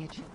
damage.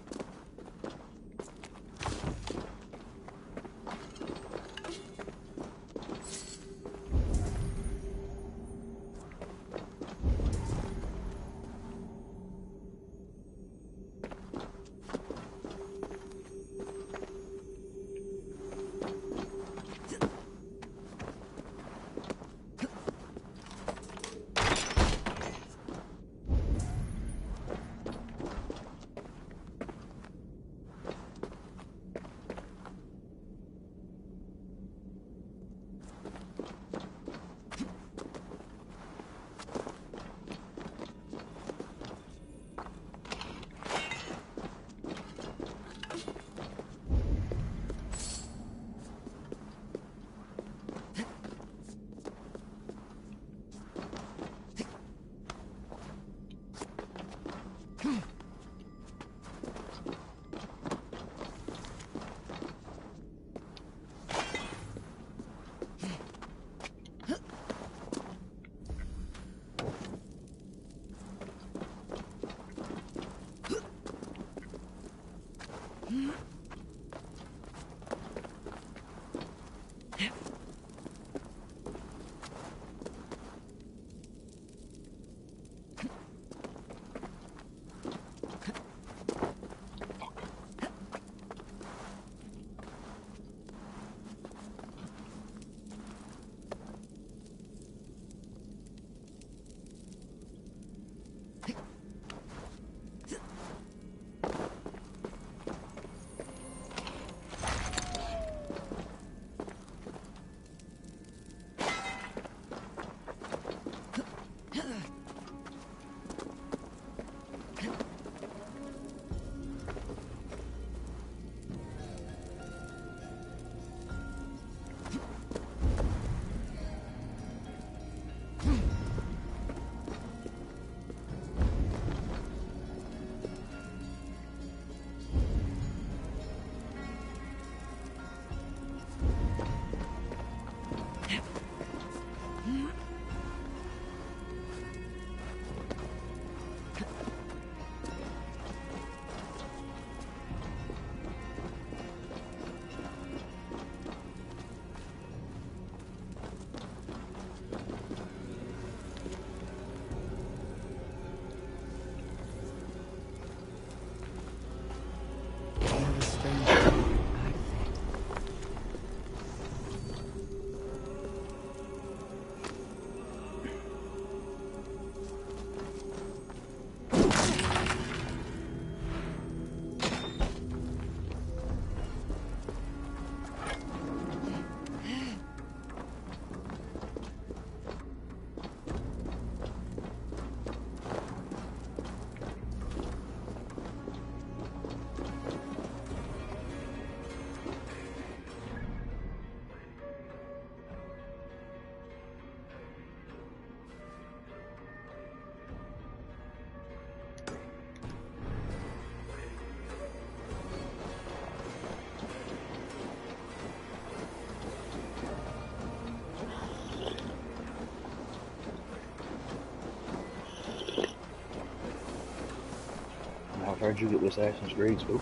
I've heard you get this Assassin's Creed, Spook.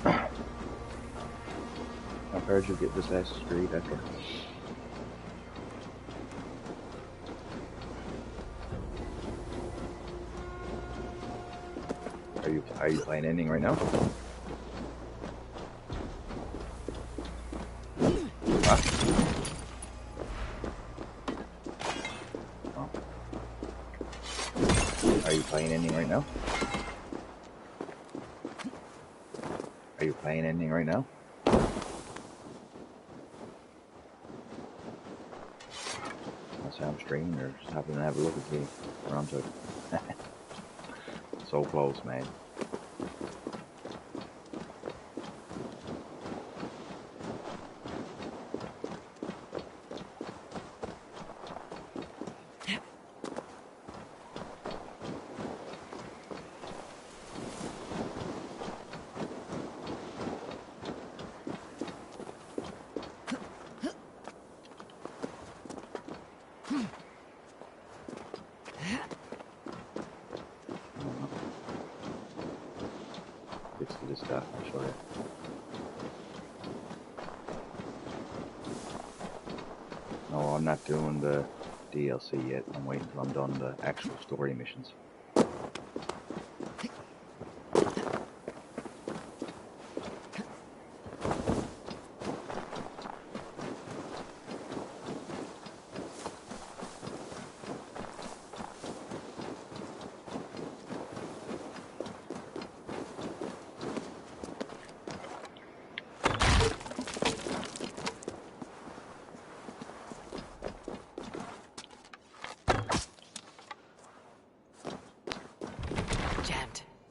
I've heard you get this Assassin's Creed after. Are you playing ending right now? Huh? Oh. Are you playing ending right now? Are you playing ending right now? That's how I'm streaming or just happening to have a look at the around to it. So close, man. this guy. I'll show you. No, I'm not doing the DLC yet. I'm waiting till I'm done the actual story missions.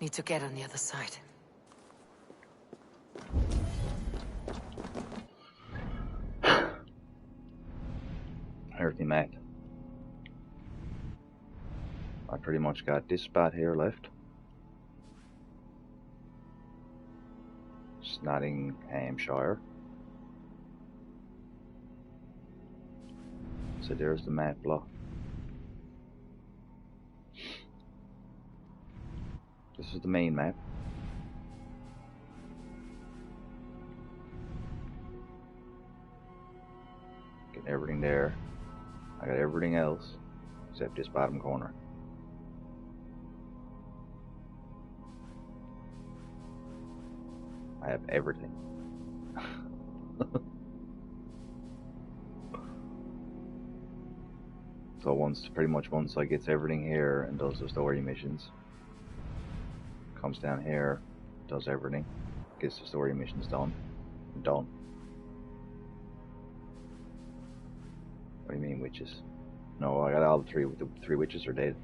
Need to get on the other side. Here's the map. I pretty much got this spot here left. It's Nottinghamshire. So there's the map block. This is the main map. Getting everything there. I got everything else except this bottom corner. I have everything. So pretty much once I get everything here and does the story missions, comes down here, does everything, gets the story missions done, I'm done. What do you mean witches? No, I got all the three witches are dead.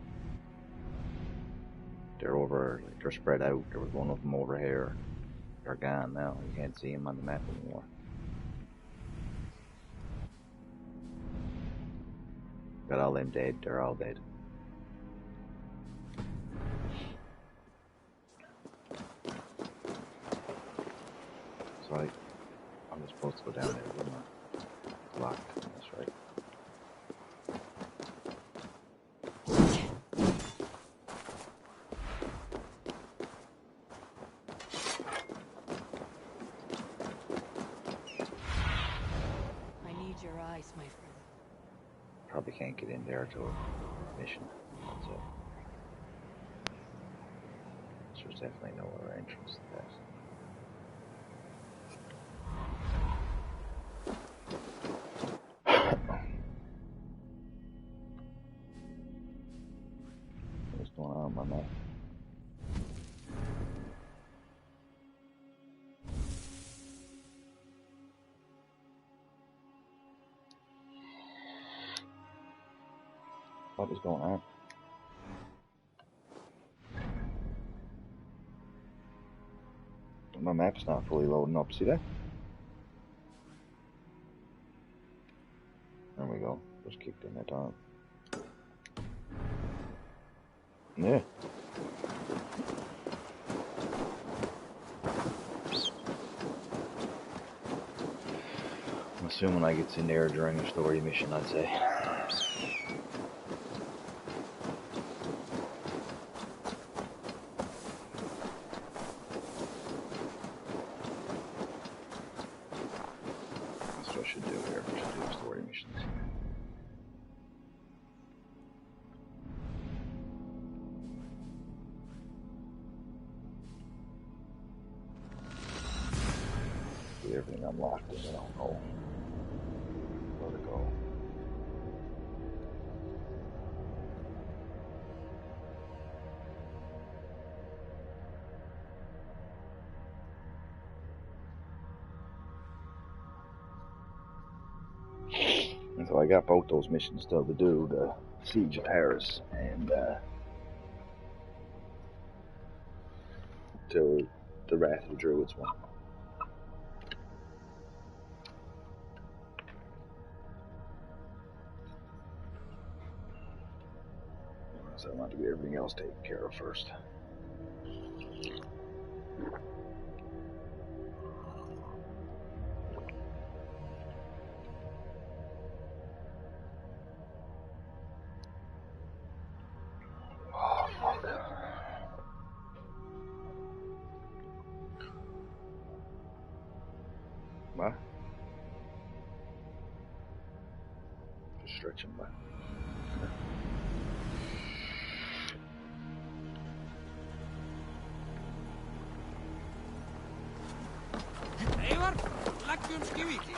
They're over, they're spread out. There was one of them over here. They're gone now. You can't see them on the map anymore. Got all them dead. They're all dead. So I'm just supposed to go down there, wasn't I? It's locked. That's right. Your eyes, my friend. Probably can't get in there to a mission. So there's definitely no other entrance to that. What's going on, my man? What is going on? My map's not fully loading up, see that? There we go. Just kicked in that time. Yeah. I'm assuming I get in there during the story mission, I'd say. Everything unlocked and I don't know where to go. And so I got both those missions still to do, the Siege of Paris and to the Wrath of the Druids one. So I want to get everything else taken care of first. Oh, fuck. What? Just stretching back. Eivor, läggjum skiviki.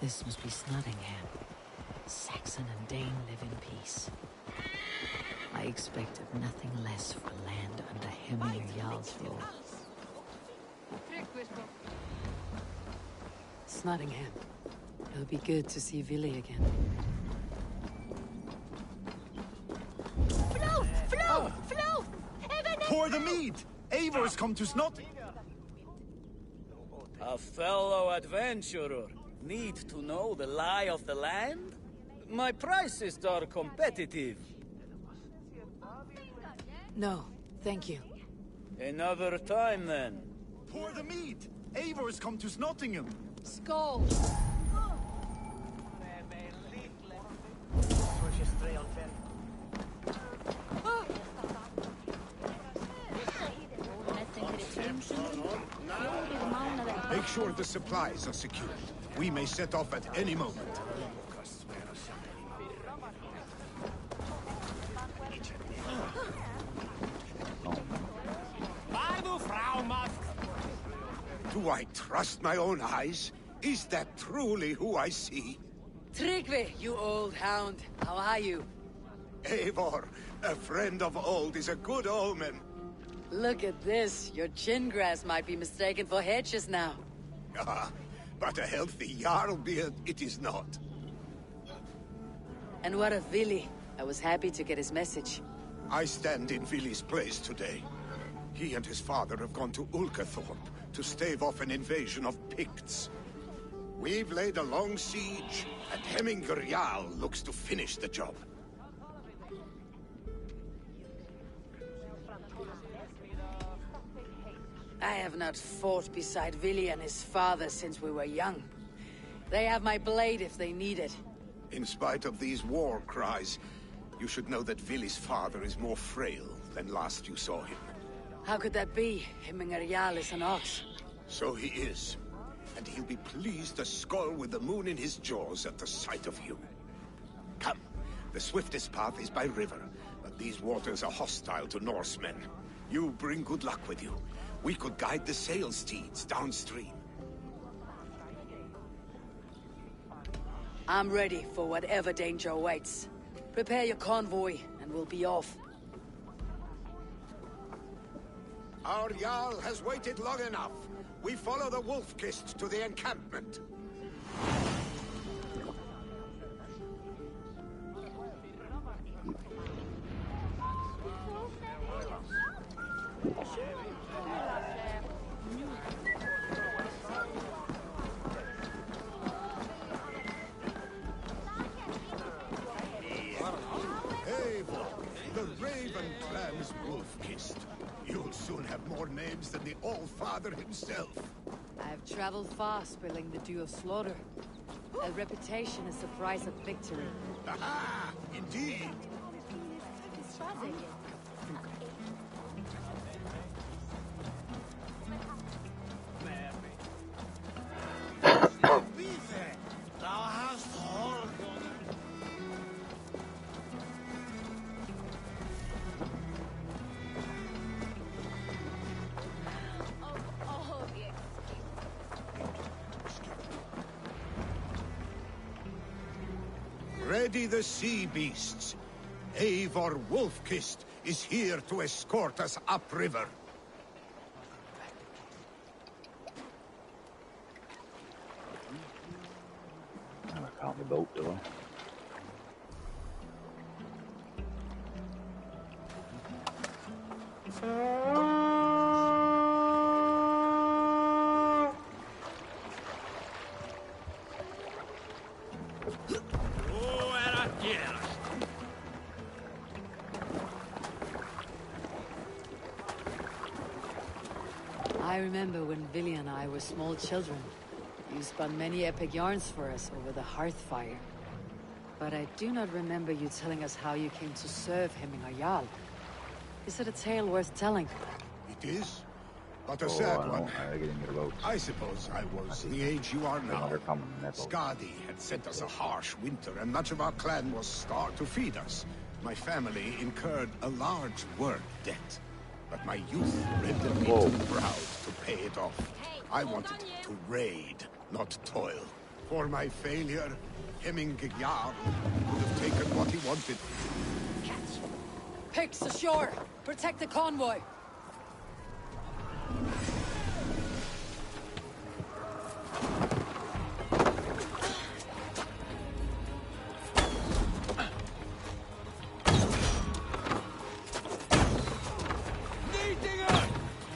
This must be Snottingham. Saxon and Dane live in peace. I expected nothing less for land under Hemir Jarl's rule. Snottingham. It'll be good to see Vili again. Flow! Pour the mead! Eivor's come to Snot. A fellow adventurer. Need to know the lie of the land? My prices are competitive. No, thank you. Another time, then. Pour the mead! Eivor's come to Snottingham. Skull! Make sure the supplies are secured. We may set off at any moment. Do I trust my own eyes? Is that truly who I see? Tryggvi, you old hound. How are you? Eivor, a friend of old is a good omen. Look at this. Your chin grass might be mistaken for hedges now. Ah, but a healthy Jarl beard it is not. And what of Vili? I was happy to get his message. I stand in Vili's place today. He and his father have gone to Ulkathorpe to stave off an invasion of Picts. We've laid a long siege, and Hemingr Jarl looks to finish the job. I have not fought beside Vili and his father since we were young. They have my blade if they need it. In spite of these war cries, you should know that Vili's father is more frail than last you saw him. How could that be? Hemingr Jarl is an ox. So he is. And he'll be pleased to skull with the moon in his jaws at the sight of you. Come. The swiftest path is by river, but these waters are hostile to Norsemen. You bring good luck with you. We could guide the sail steeds downstream. I'm ready for whatever danger awaits. Prepare your convoy, and we'll be off. Our Jarl has waited long enough. We follow the Wolf-Kist to the encampment. Eivor, the Raven clan's Wolf-Kist. You'll soon have more names than the All-Father himself. I've traveled far, spilling the dew of slaughter. A reputation is the price of victory. Aha! Indeed! Ready the sea beasts. Eivor Wolfkist is here to escort us upriver. I can't be boat, do I? I remember when Villy and I were small children. You spun many epic yarns for us over the hearth fire. But I do not remember you telling us how you came to serve Hemminger Jarl. Is it a tale worth telling? It is, but a sad I know. one. I get into the boat. I suppose I was the age you are now. Another common level. Skadi had sent us a harsh winter, and much of our clan was starved to feed us. My family incurred a large work debt, but my youth rendered me too proud to pay it off. I wanted to raid, not toil. For my failure, Hemminger Jarl would have taken what he wanted. Picks ashore! Protect the convoy!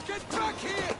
Get back here!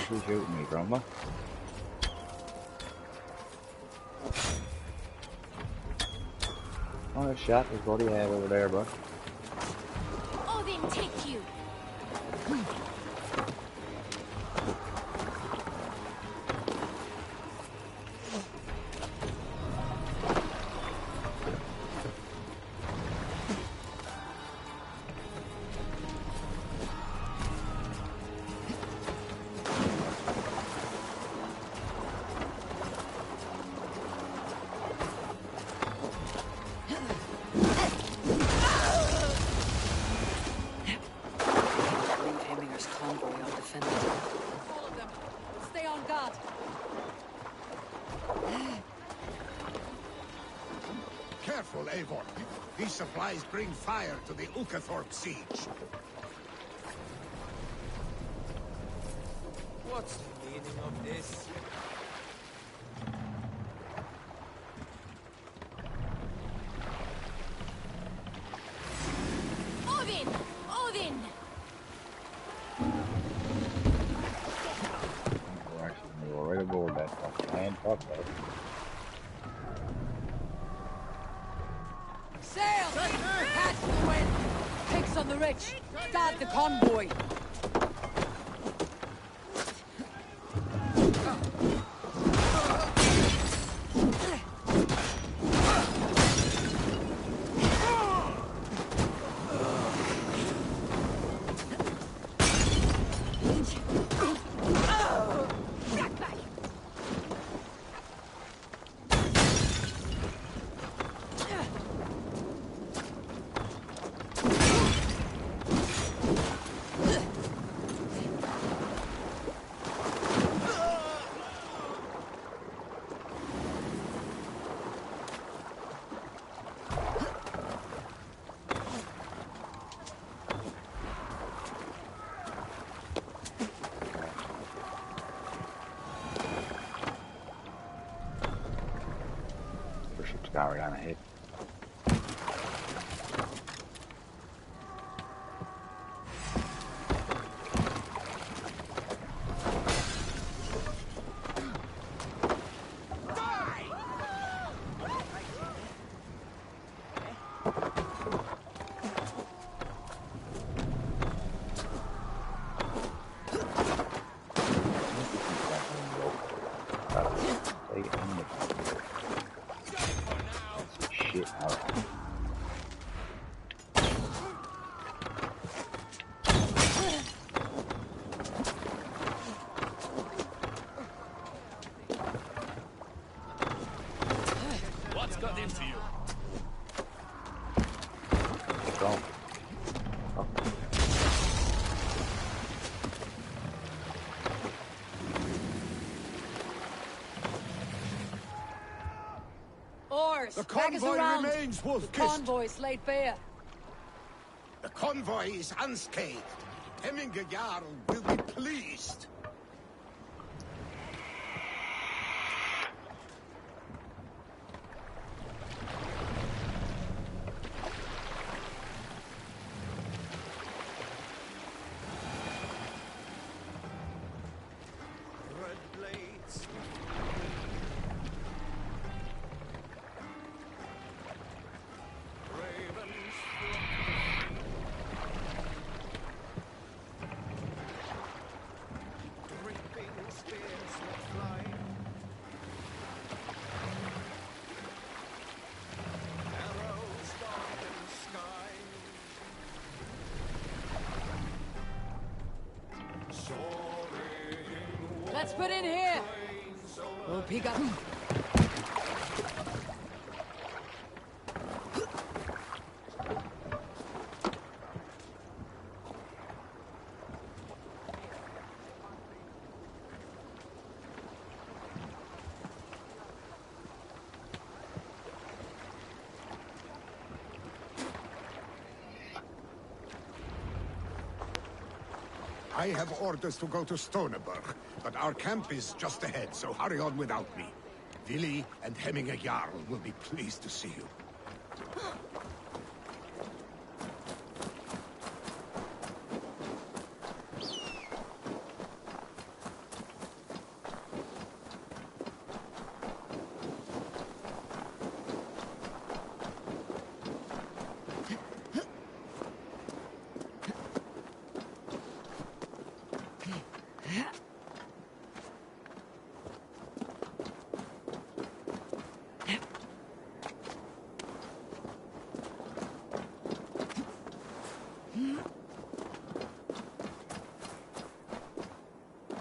Who's shooting me, Grandma? Oh, shot his body head over there, bud. Odin, take you! Careful, Eivor. These supplies bring fire to the Ukathorpe siege. What's the meaning of this? Odin! Odin! We're actually going to go right aboard that. Land rich. Start the convoy. Ship's going on ahead. Shit out. What's got into you? Go. Oars, The back us convoy around. remains The wolf-kissed. convoy's laid bare. The convoy is unscathed. Hemminger Jarl will be pleased. Red blades. Ravens. Reaping spears that fly. Arrows darken sky. Soaring Let's put in here. We'll pick up. I have orders to go to Stoneberg, but our camp is just ahead, so hurry on without me. Vili and Hemminger Jarl will be pleased to see you.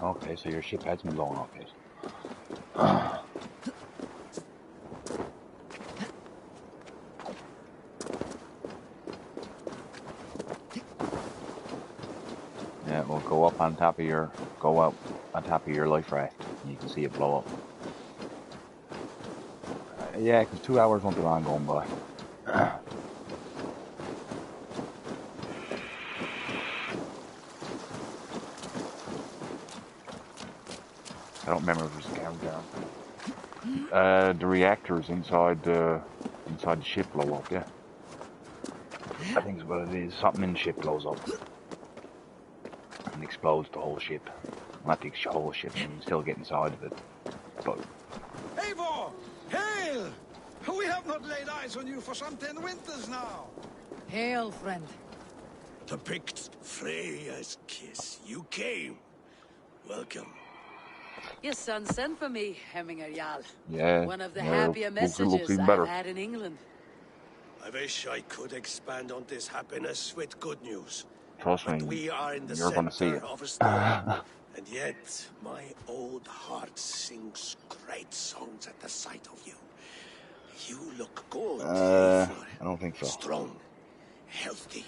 Okay, so your ship has been blown off it. Yeah, well, go up on top of your, go up on top of your life raft, and you can see it blow up. Yeah, because 2 hours won't be long going by. I don't remember if it was a countdown. The reactors inside the ship blow up, yeah. I think it's what it is. Something in the ship blows up. And explodes the whole ship. Not the whole ship, I mean, you still get inside of it. But Eivor! Hail! We have not laid eyes on you for some 10 winters now. Hail, friend. To picked Freya's kiss. You came. Welcome. Your son sent for me, Hemminger Jarl. Yeah. One of the yeah, happier looks messages even I've better. had in England. I wish I could expand on this happiness with good news. Trust But me, we are in the you're gonna see center it. of a storm. And yet, my old heart sings great songs at the sight of you. You look good, I don't think so. strong, healthy.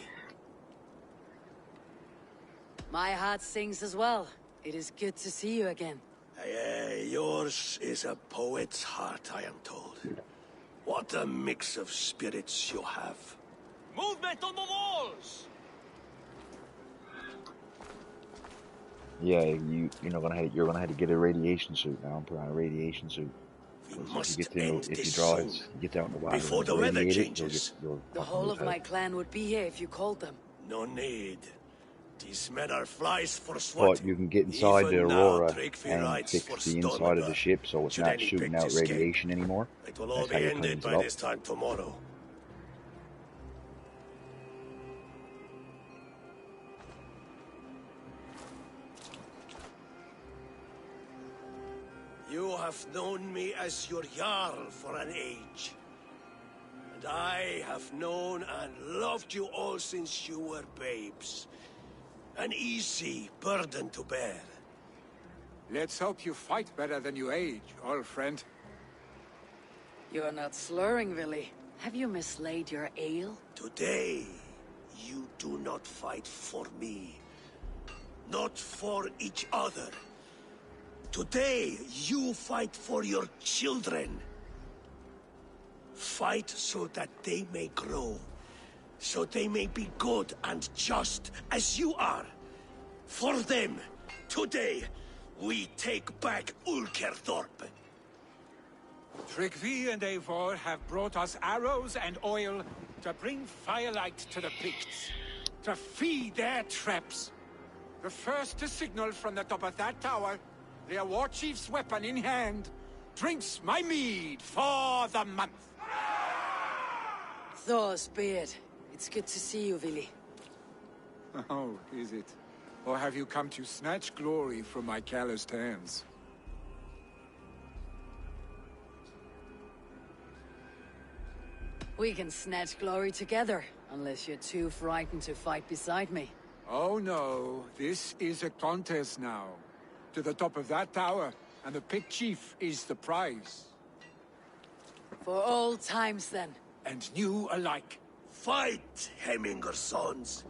My heart sings as well. It is good to see you again. Yours is a poet's heart, I am told. What a mix of spirits you have. Movement on the walls! Yeah, you're gonna have to get a radiation suit now. Put on a radiation suit. We If must you get end if you this draw soon, it, you get down in the water before and the weather radiate it, changes. you'll The fucking whole lose of head. my clan would be here if you called them. No need. These men are flies for swat. But you can get inside the Even now, Aurora Tregfi and rides fix for the inside of the Stormberg. ship so it's Should not any shooting pick out escape, radiation anymore. It will all That's be how you ended cleanse it by up. this time tomorrow. You have known me as your Jarl for an age. And I have known and loved you all since you were babes. An easy burden to bear. Let's hope you fight better than you age, old friend. You're not slurring, Willy. Have you mislaid your ale? Today, you do not fight for me. Not for each other. Today, you fight for your children. Fight so that they may grow. So they may be good and just as you are. For them, today, we take back Ulkerthorpe. Tregfi and Eivor have brought us arrows and oil to bring firelight to the Picts, to feed their traps. The first to signal from the top of that tower, their war chief's weapon in hand, drinks my mead for the month. Thor's beard. It's good to see you, Willy. Oh, is it? Or have you come to snatch glory from my calloused hands? We can snatch glory together, unless you're too frightened to fight beside me. Oh no, this is a contest now. To the top of that tower, and the Pict Chief is the prize. For old times, then. And new alike. Fight, Hemminger sons.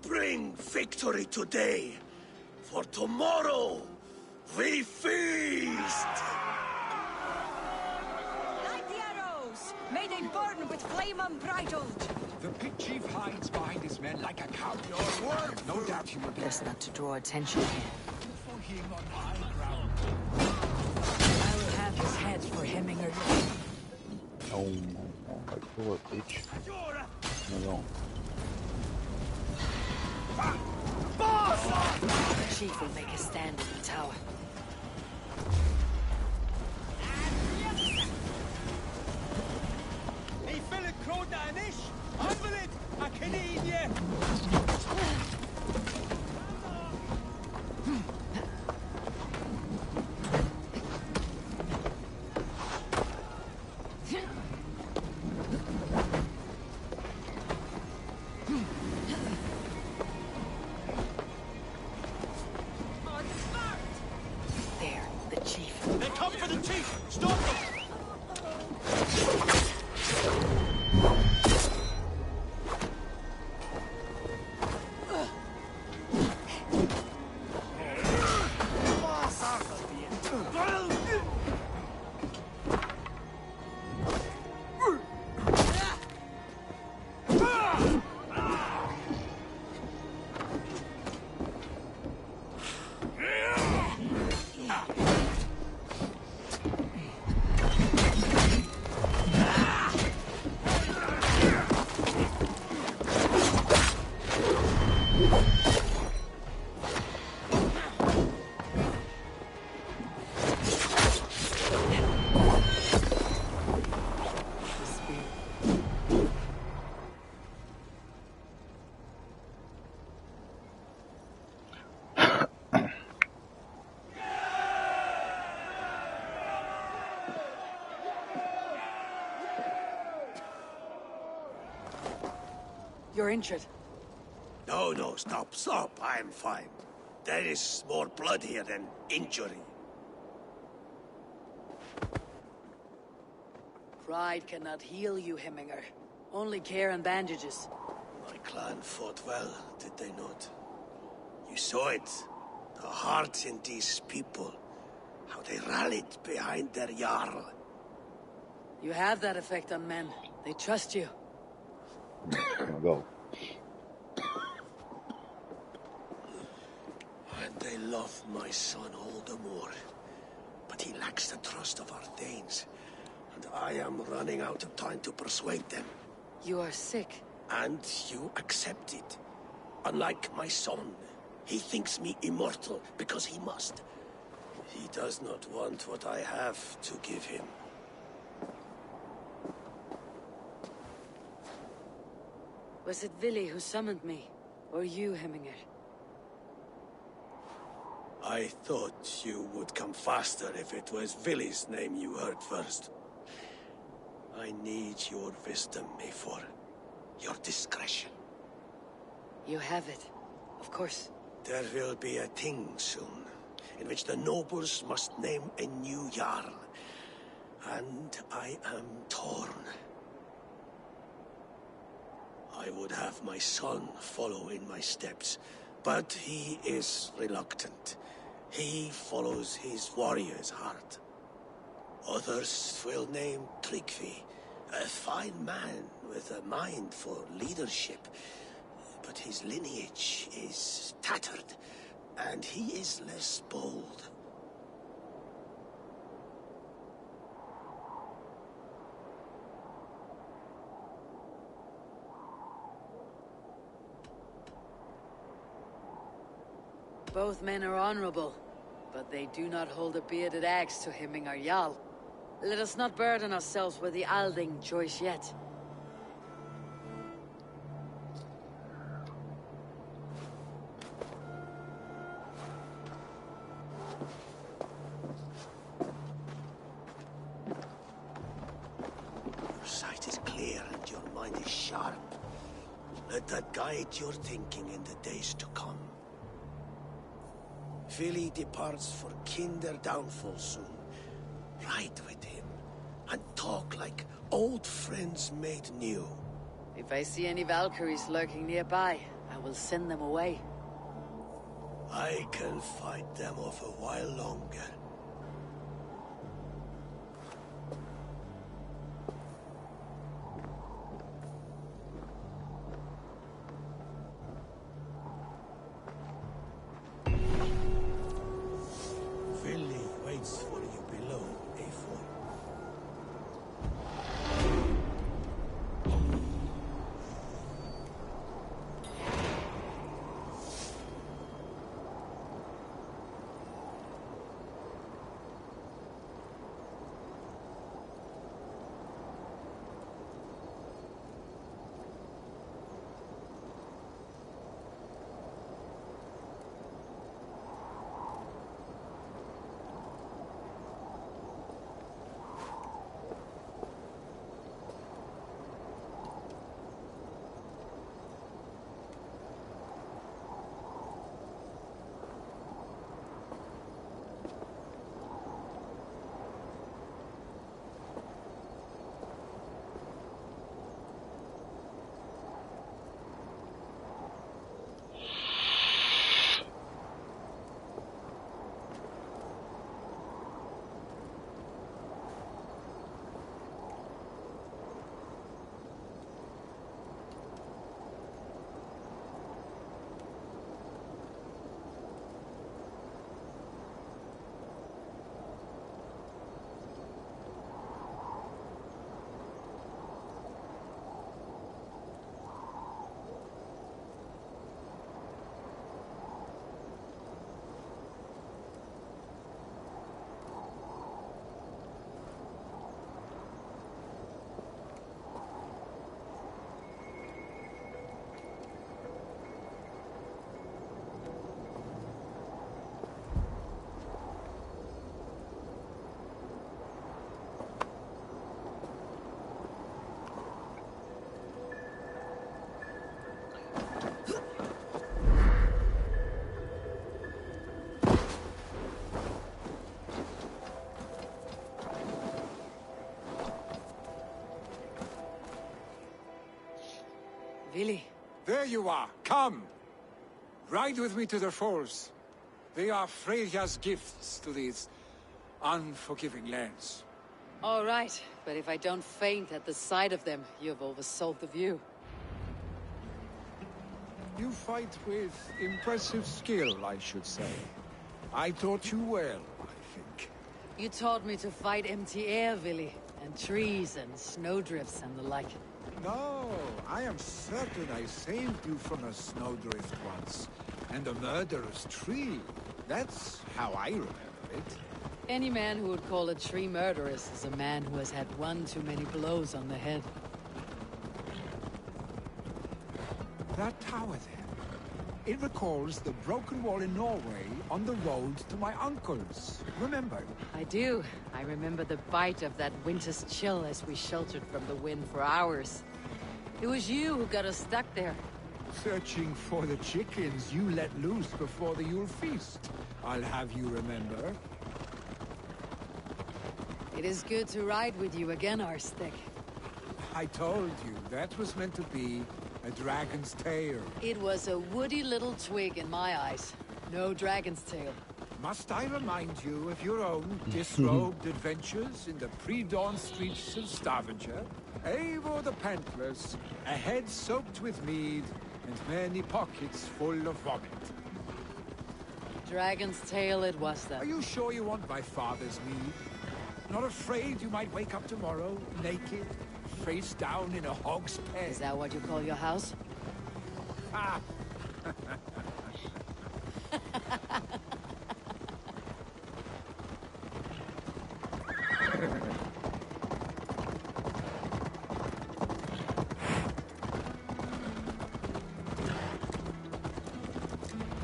Bring victory today. For tomorrow, we feast! Light the arrows! May they burn with flame unbridled! The Pict Chief hides behind his men like a cow. Your work! No doubt he will be Best not to draw attention here. for him on high ground. I will have his head for Hemminger. Oh my poor bitch. No. The chief will make a stand in the tower. Hey, Philip Crota and Ish! Unbelid! I can eat ye! There, the chief. They come for the chief! Stop them! You're injured. No, no, stop. I'm fine. There is more blood here than injury. Pride cannot heal you, Hemminger. Only care and bandages. My clan fought well, did they not? You saw it. The heart in these people. How they rallied behind their Jarl. You have that effect on men. They trust you. Go. And they love my son all the more. But he lacks the trust of our Danes. And I am running out of time to persuade them. You are sick. And you accept it. Unlike my son, he thinks me immortal because he must. He does not want what I have to give him. Was it Vili who summoned me? Or you, Hemminger? I thought you would come faster if it was Vili's name you heard first. I need your wisdom, Mayfor. Your discretion. You have it. Of course. There will be a thing soon, in which the nobles must name a new Jarl. And I am torn. I would have my son follow in my steps, but he is reluctant. He follows his warrior's heart. Others will name Tryggvi, a fine man with a mind for leadership. But his lineage is tattered, and he is less bold. Both men are honorable, but they do not hold a bearded axe to Hemminger Jarl. Let us not burden ourselves with the Alding choice yet. Your sight is clear and your mind is sharp. Let that guide your thinking in the days to come. Vili departs for Kinder downfall soon. Ride with him, and talk like old friends made new. If I see any Valkyries lurking nearby, I will send them away. I can fight them off a while longer. Vili waits for you below, A4. Willy. There you are. Come. Ride with me to the falls. They are Freya's gifts to these unforgiving lands. All right, but if I don't faint at the sight of them, you've oversold the view. You fight with impressive skill, I should say. I taught you well, I think. You taught me to fight empty air, Willy, and trees and snowdrifts and the like. No, I am certain I saved you from a snowdrift once, and a murderous tree. That's how I remember it. Any man who would call a tree murderous is a man who has had one too many blows on the head. That tower there, it recalls the broken wall in Norway on the road to my uncle's. Remember? I do. I remember the bite of that winter's chill as we sheltered from the wind for hours. It was you who got us stuck there. Searching for the chickens you let loose before the Yule feast. I'll have you remember. It is good to ride with you again, Arstic. I told you, that was meant to be a dragon's tail. It was a woody little twig in my eyes. No dragon's tail. Must I remind you of your own disrobed adventures in the pre-dawn streets of Stavanger? Eivor the Pantless, a head soaked with mead, and many pockets full of vomit. Dragon's tail it was Are then. you sure you want my father's mead? Not afraid you might wake up tomorrow, naked, face down in a hog's pen? Is that what you call your house? Ah!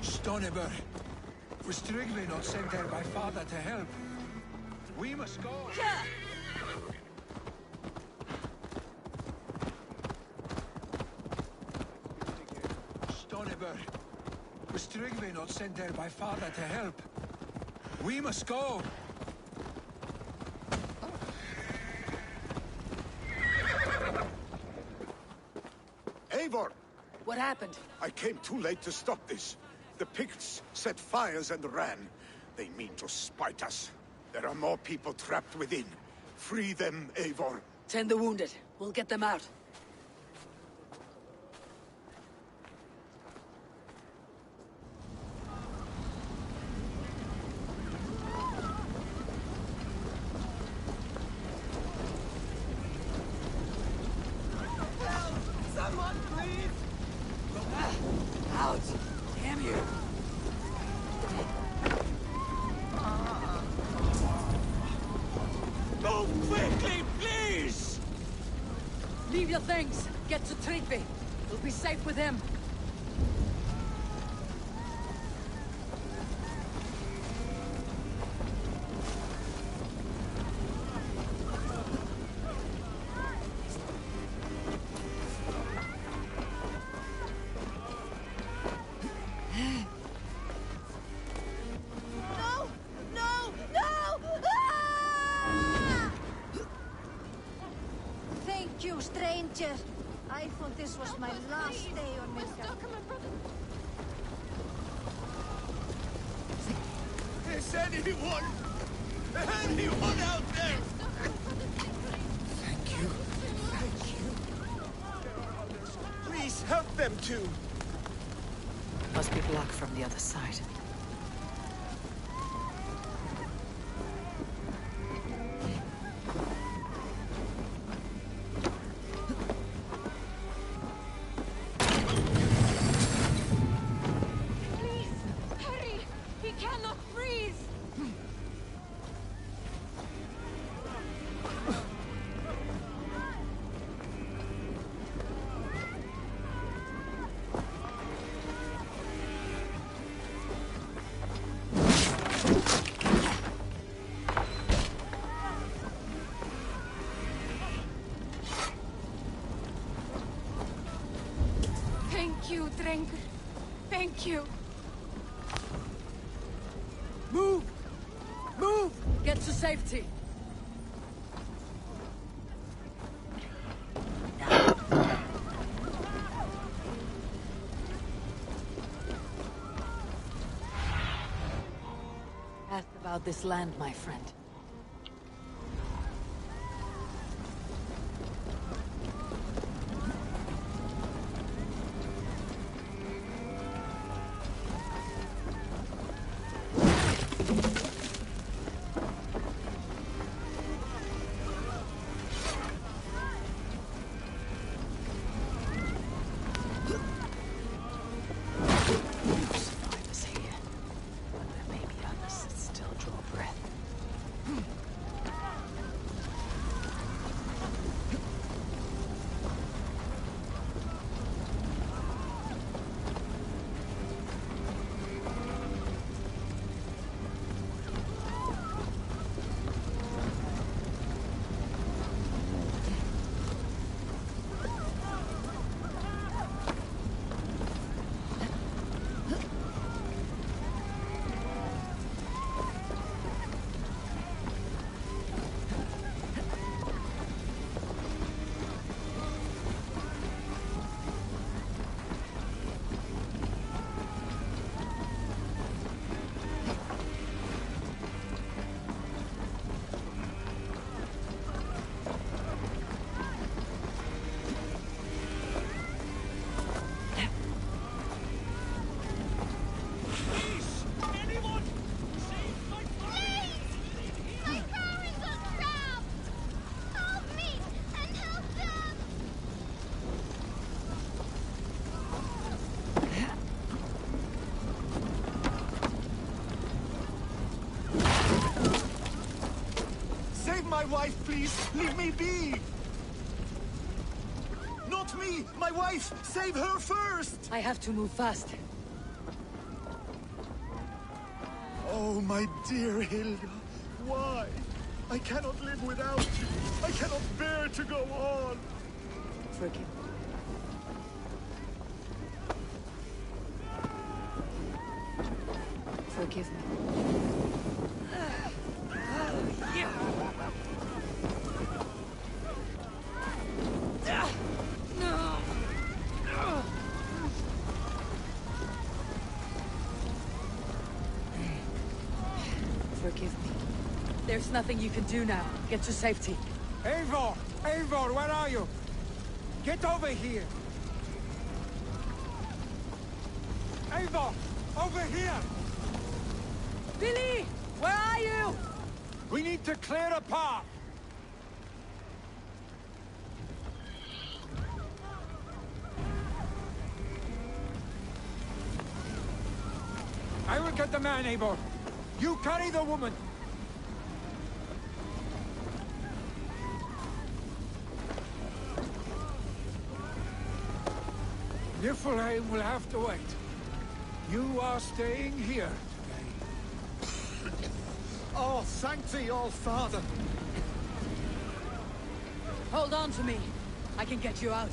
Stoneber, was Trygve not sent there by father to help? We must go. Stoneber, was Trygve not sent there by father to help? We must go. Eivor! What happened? I came too late to stop this. The Picts set fires and ran. They mean to spite us. There are more people trapped within. Free them, Eivor. Tend the wounded. We'll get them out. Someone, please! Out! Damn you! Go quickly, please! Leave your things. Get to Trygve. We'll be safe with him. No! No! No! Ah! Thank you, stranger. I thought this was my last day on Midgard. Is anyone out there? Thank you. Thank you. Please help them too. Must be blocked from the other side. Please, hurry! He cannot freeze! Thank you, Drengur. Thank you. Move! Move! Get to safety. about this land, my friend. Survivors here, but there may be others that still draw breath. My wife, please! Leave me be! Not me! My wife! Save her first! I have to move fast. Oh, my dear Hilda. Why? I cannot live without you. I cannot bear to go on. Forgive me. Forgive me. Forgive me. There's nothing you can do now. Get to safety. Eivor! Eivor, where are you? Get over here! Eivor! Over here! Billy! Where are you? We need to clear a path! I will get the man, Eivor. You carry the woman. Niflheim will have to wait. You are staying here today. Oh, thank thee, all Father. Hold on to me. I can get you out.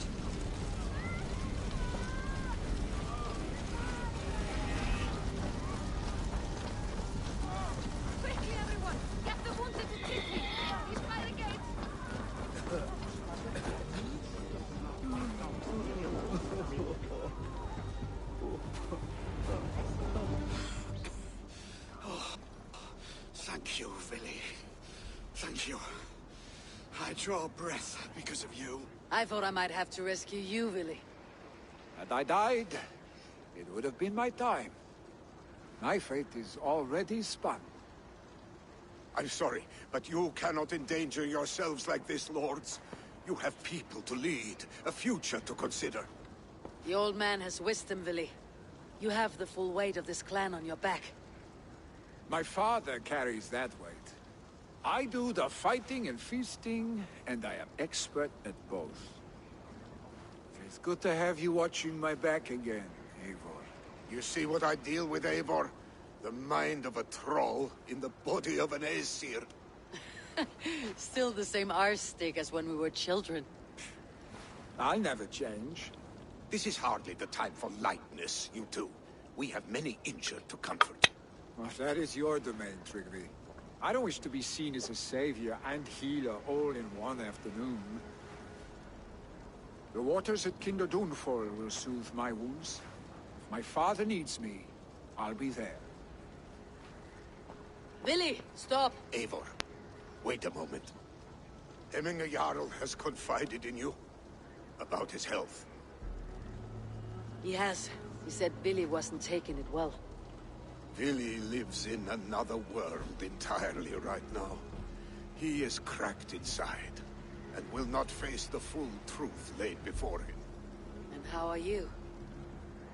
Quickly, everyone! Get the wounded to Tiffany! He's by the gate! Thank you, Villy. Thank you. I draw breath because of you. I thought I might have to rescue you, Billy. Had I died, it would have been my time. My fate is already spun. I'm sorry, but you cannot endanger yourselves like this, lords. You have people to lead, a future to consider. The old man has wisdom, Billy. You have the full weight of this clan on your back. My father carries that weight. I do the fighting and feasting, and I am expert at both. It's good to have you watching my back again, Eivor. You see what I deal with, Eivor? The mind of a troll in the body of an Aesir. Still the same arse stick as when we were children. I'll never change. This is hardly the time for lightness, you two. We have many injured to comfort. Well, that is your domain, Trigby. I don't wish to be seen as a savior and healer all in one afternoon. The waters at Kinder Dunfall will soothe my wounds. If my father needs me, I'll be there. Billy, stop! Eivor, wait a moment. Hemminger Jarl has confided in you about his health. He has. He said Billy wasn't taking it well. Billy lives in another world entirely right now. He is cracked inside, and will not face the full truth laid before him. And how are you?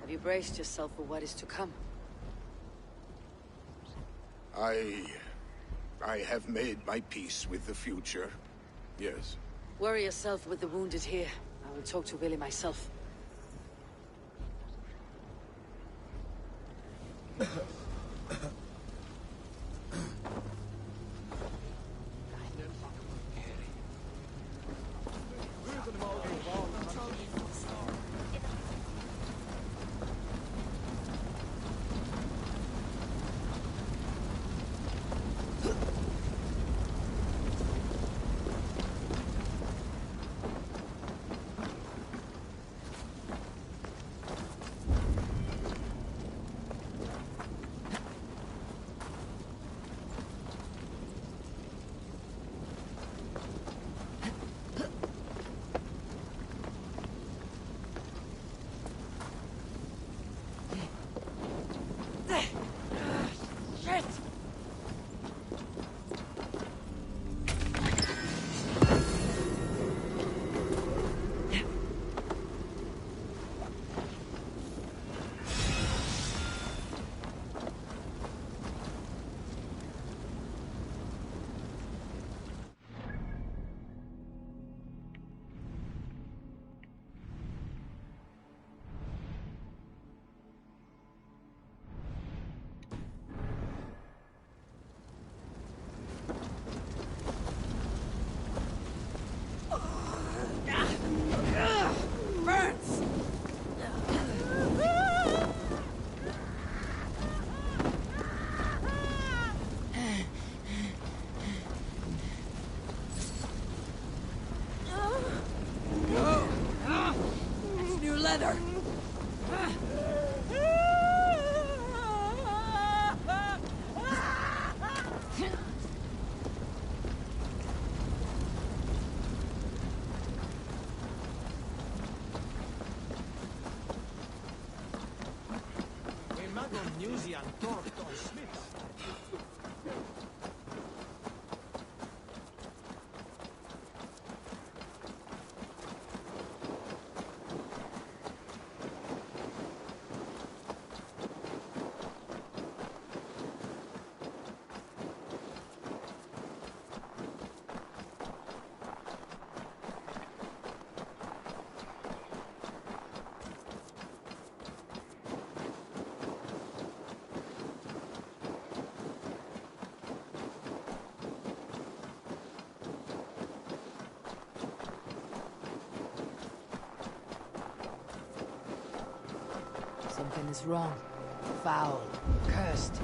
Have you braced yourself for what is to come? I have made my peace with the future. Yes. Worry yourself with the wounded here. I will talk to Billy myself. Something is wrong. Foul. Cursed.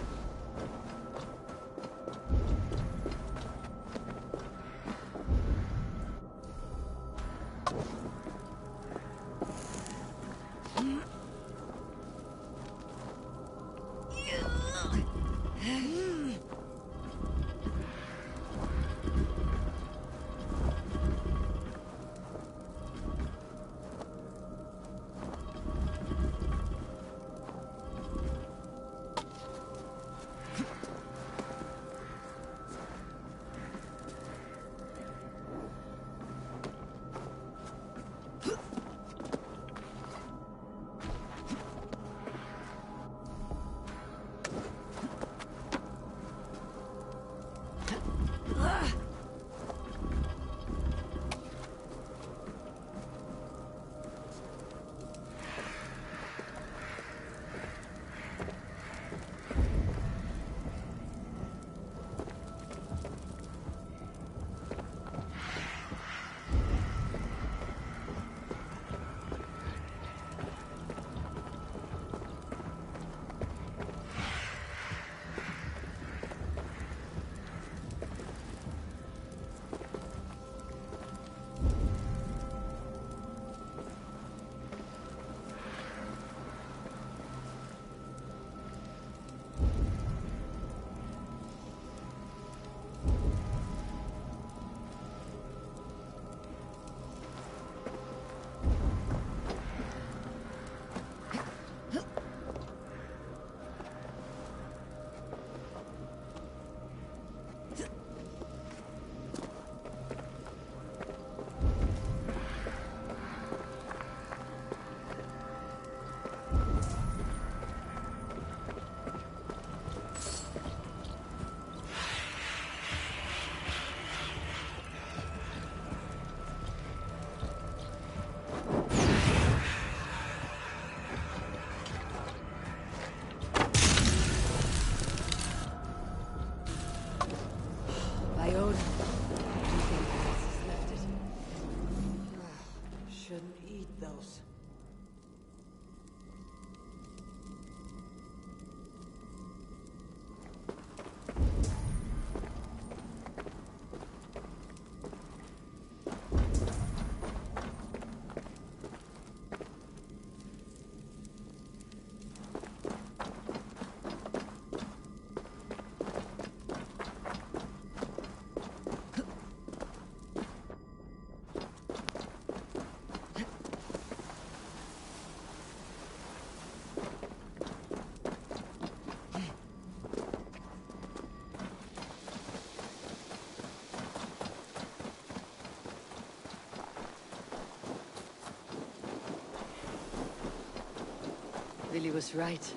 Billy was right.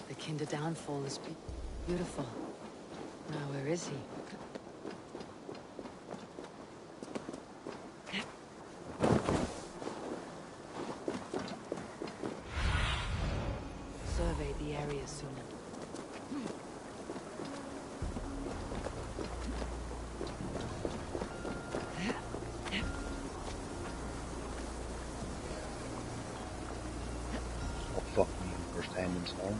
The Kinder downfall is beautiful. Now, where is he? Survey the area soon. Oh fuck me, first hand install.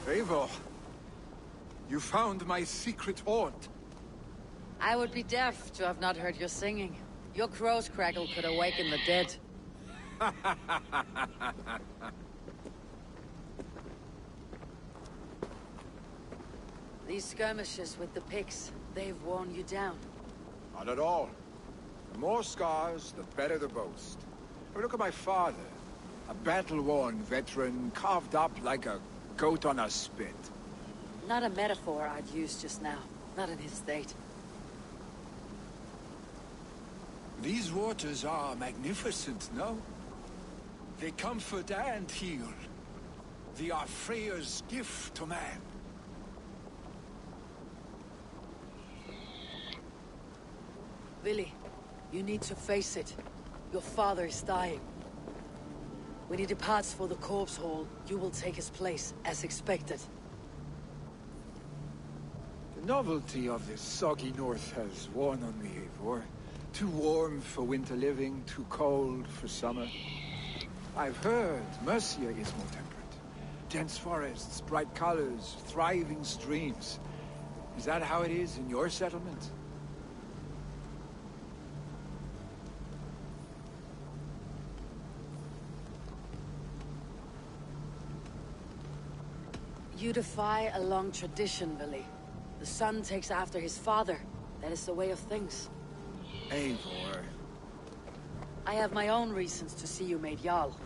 Eivor, you found my secret haunt. I would be deaf to have not heard your singing. Your crow's crackle could awaken the dead. These skirmishes with the pigs, they've worn you down. Not at all. The more scars, the better the boast. Oh, look at my father. A battle-worn veteran, carved up like a goat on a spit. Not a metaphor I'd use just now. Not in his state. These waters are magnificent, no? They comfort and heal. They are Freya's gift to man. Billy, you need to face it. Your father is dying. When he departs for the corpse hall, you will take his place, as expected. The novelty of this soggy north has worn on me, Eivor. Too warm for winter living, too cold for summer. I've heard Mercia is more temperate. Dense forests, bright colors, thriving streams. Is that how it is in your settlement? You defy a long tradition, Billy. The son takes after his father. That is the way of things. Eivor. I have my own reasons to see you made Jarl.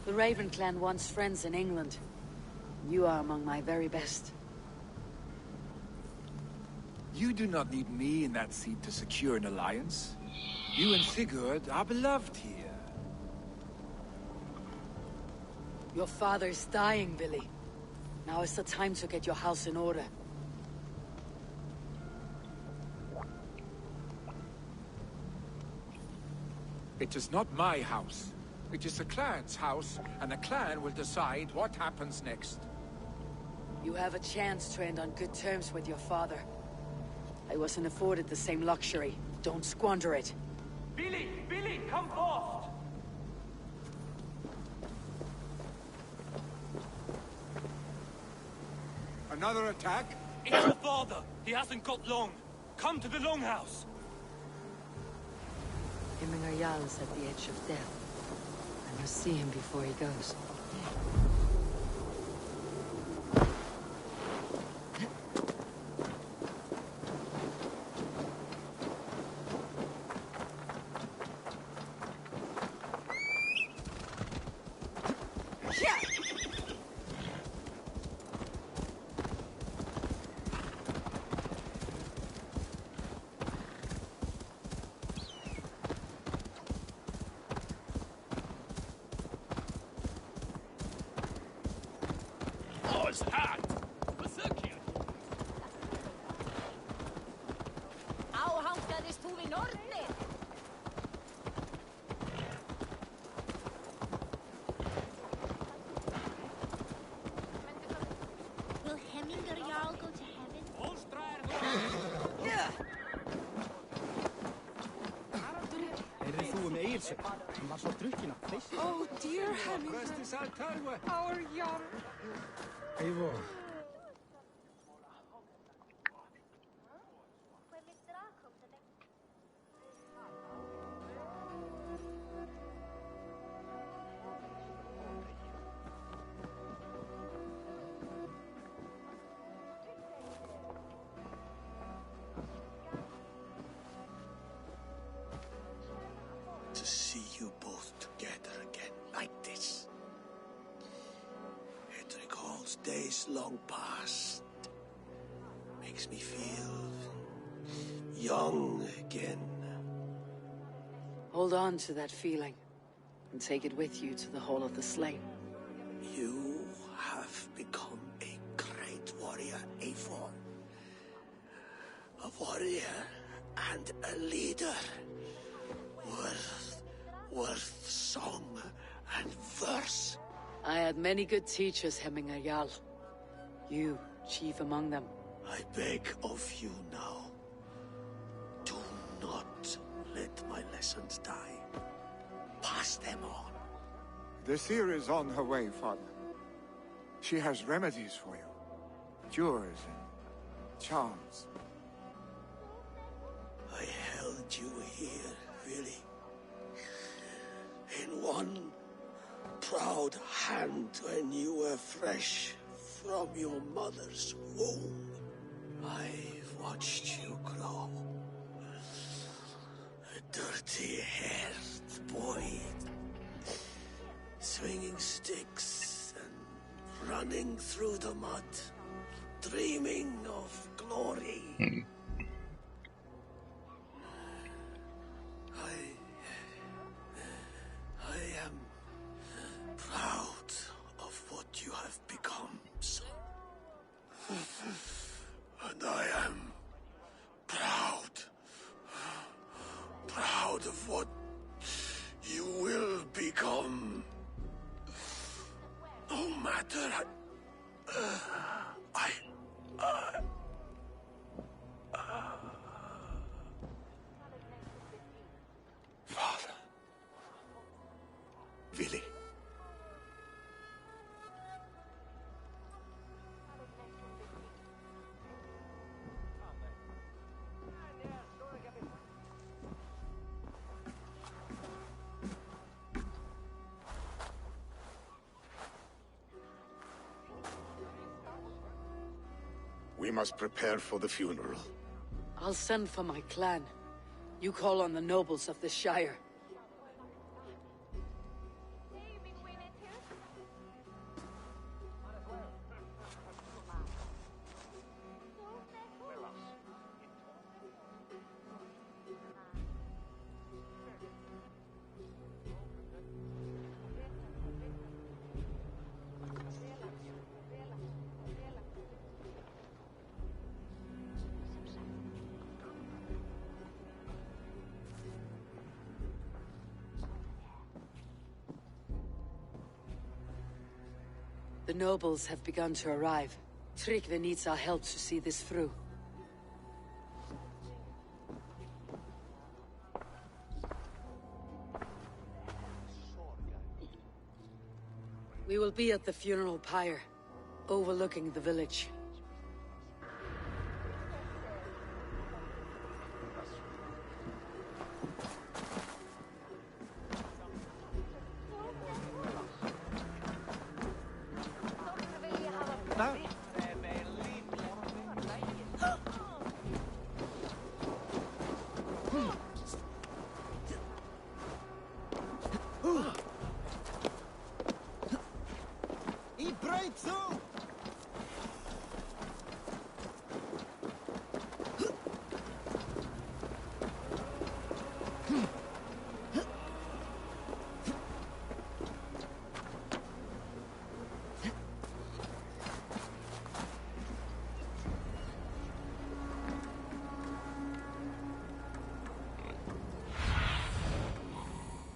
The Raven clan wants friends in England. You are among my very best. You do not need me in that seat to secure an alliance. You and Sigurd are beloved here. Your father is dying, Billy. Now is the time to get your house in order. It is not my house. It is the clan's house, and the clan will decide what happens next. You have a chance to end on good terms with your father. I wasn't afforded the same luxury. Don't squander it. Billy! Billy, come forth! Another attack? It's your father! He hasn't got long! Come to the Longhouse! Himmingar Jarl is at the edge of death. I must see him before he goes. Oh, dear Hemming. Our Jarl. Eivor. days long past makes me feel young again. Hold on to that feeling, and take it with you to the Hall of the Slain. You have become a great warrior, Eivor. A warrior and a leader. Worth song and verse. I had many good teachers, Hemminger Jarl. You, chief among them. I beg of you now, do not let my lessons die. Pass them on. The seer is on her way, Father. She has remedies for you. Cures and charms. I held you here, really. In one proud hand when you were fresh from your mother's womb. I've watched you grow. A dirty-haired boy, swinging sticks and running through the mud, dreaming of glory. I am proud of what you have become, son. And I am proud of what you will become. No matter Father. Vili. We must prepare for the funeral. I'll send for my clan. You call on the nobles of the Shire. The nobles have begun to arrive. Tryggvi needs our help to see this through. We will be at the funeral pyre, overlooking the village.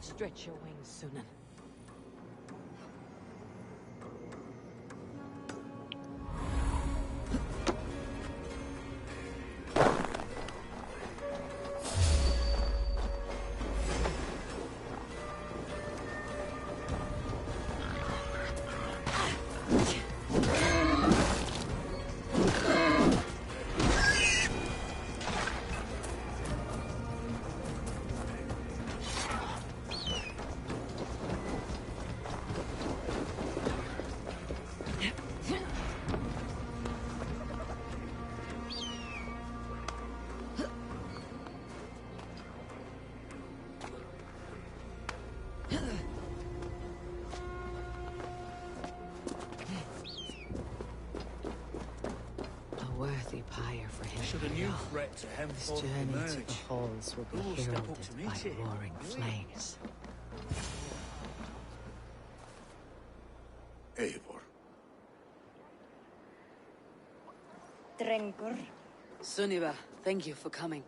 Stretch your wings, Sunan. for him. Should a new threat to His Hemthorpe journey to emerge, the halls will who will be step up heralded to by meet him? roaring flames. Eivor. Drengur. Sunniva, thank you for coming.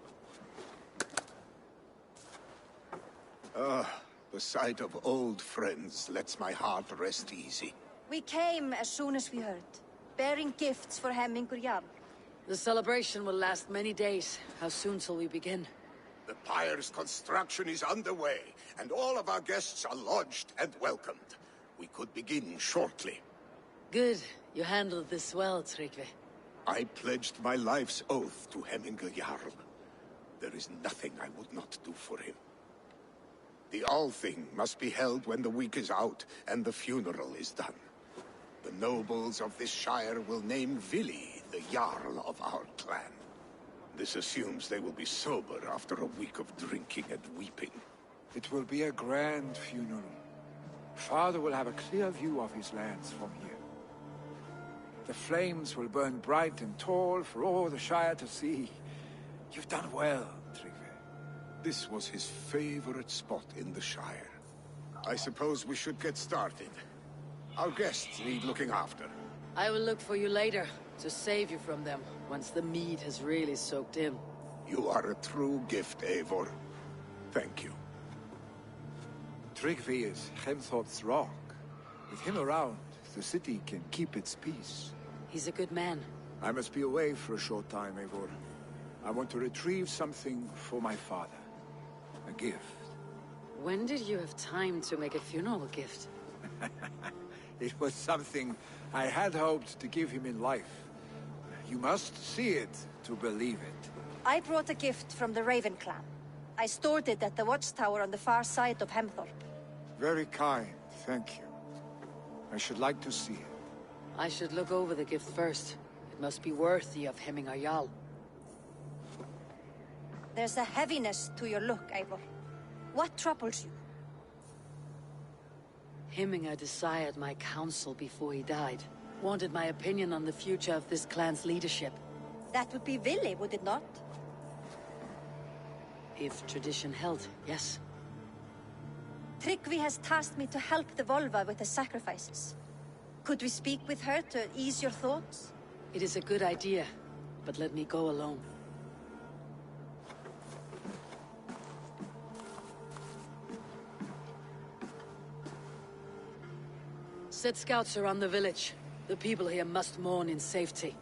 The sight of old friends lets my heart rest easy. We came as soon as we heard, bearing gifts for Hemmingur Jarl. The celebration will last many days. How soon till we begin? The pyre's construction is underway, and all of our guests are lodged and welcomed. We could begin shortly. Good. You handled this well, Tryggvi. I pledged my life's oath to Hemmingur Jarl. There is nothing I would not do for him. The Althing must be held when the week is out and the funeral is done. The nobles of this shire will name Vili the Jarl of our clan. This assumes they will be sober after a week of drinking and weeping. It will be a grand funeral. Father will have a clear view of his lands from here. The flames will burn bright and tall for all the Shire to see. You've done well, Tryggvi. This was his favorite spot in the Shire. I suppose we should get started. Our guests need looking after. I will look for you later, to save you from them, once the mead has really soaked in. You are a true gift, Eivor. Thank you. Tryggvi is Hemthorpe's rock. With him around, the city can keep its peace. He's a good man. I must be away for a short time, Eivor. I want to retrieve something for my father. A gift. When did you have time to make a funeral gift? It was something I had hoped to give him in life. You must see it to believe it. I brought a gift from the Raven clan. I stored it at the watchtower on the far side of Hemthorpe. Very kind, thank you. I should like to see it. I should look over the gift first. It must be worthy of Hemmingur Jarl. There's a heaviness to your look, Eivor. What troubles you? Hemmingur desired my counsel before he died. Wanted my opinion on the future of this clan's leadership. That would be Vili, would it not? If tradition held, yes. Tryggvi has tasked me to help the Volva with the sacrifices. Could we speak with her to ease your thoughts? It is a good idea, but let me go alone. Set scouts around the village. The people here must mourn in safety.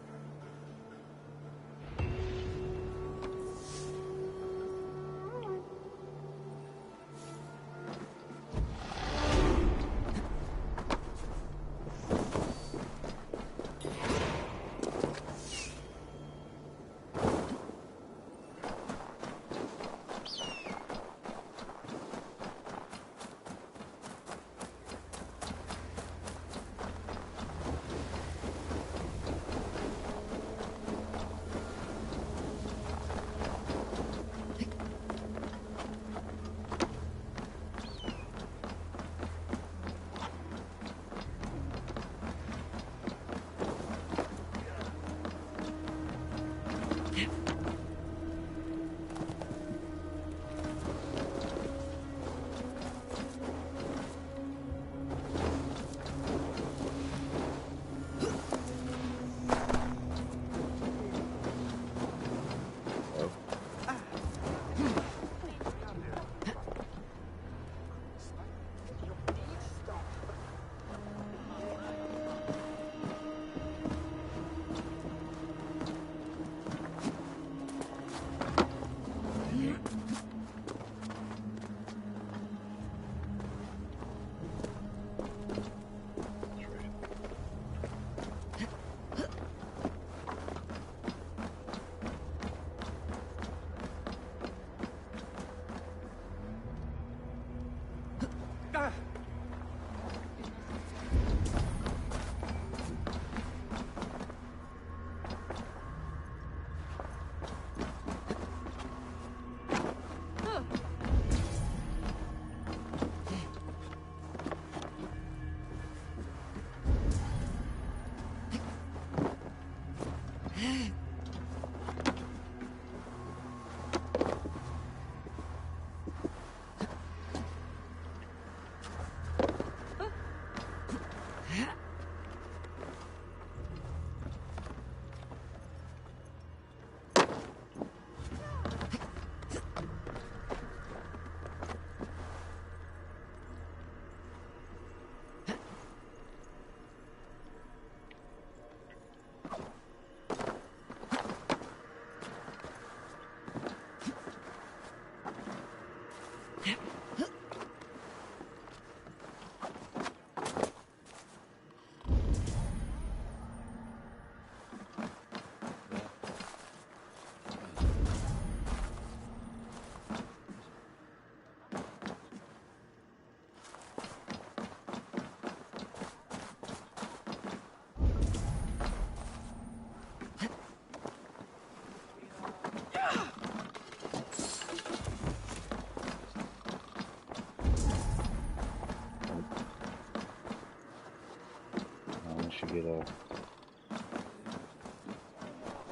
get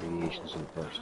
radiation suit first.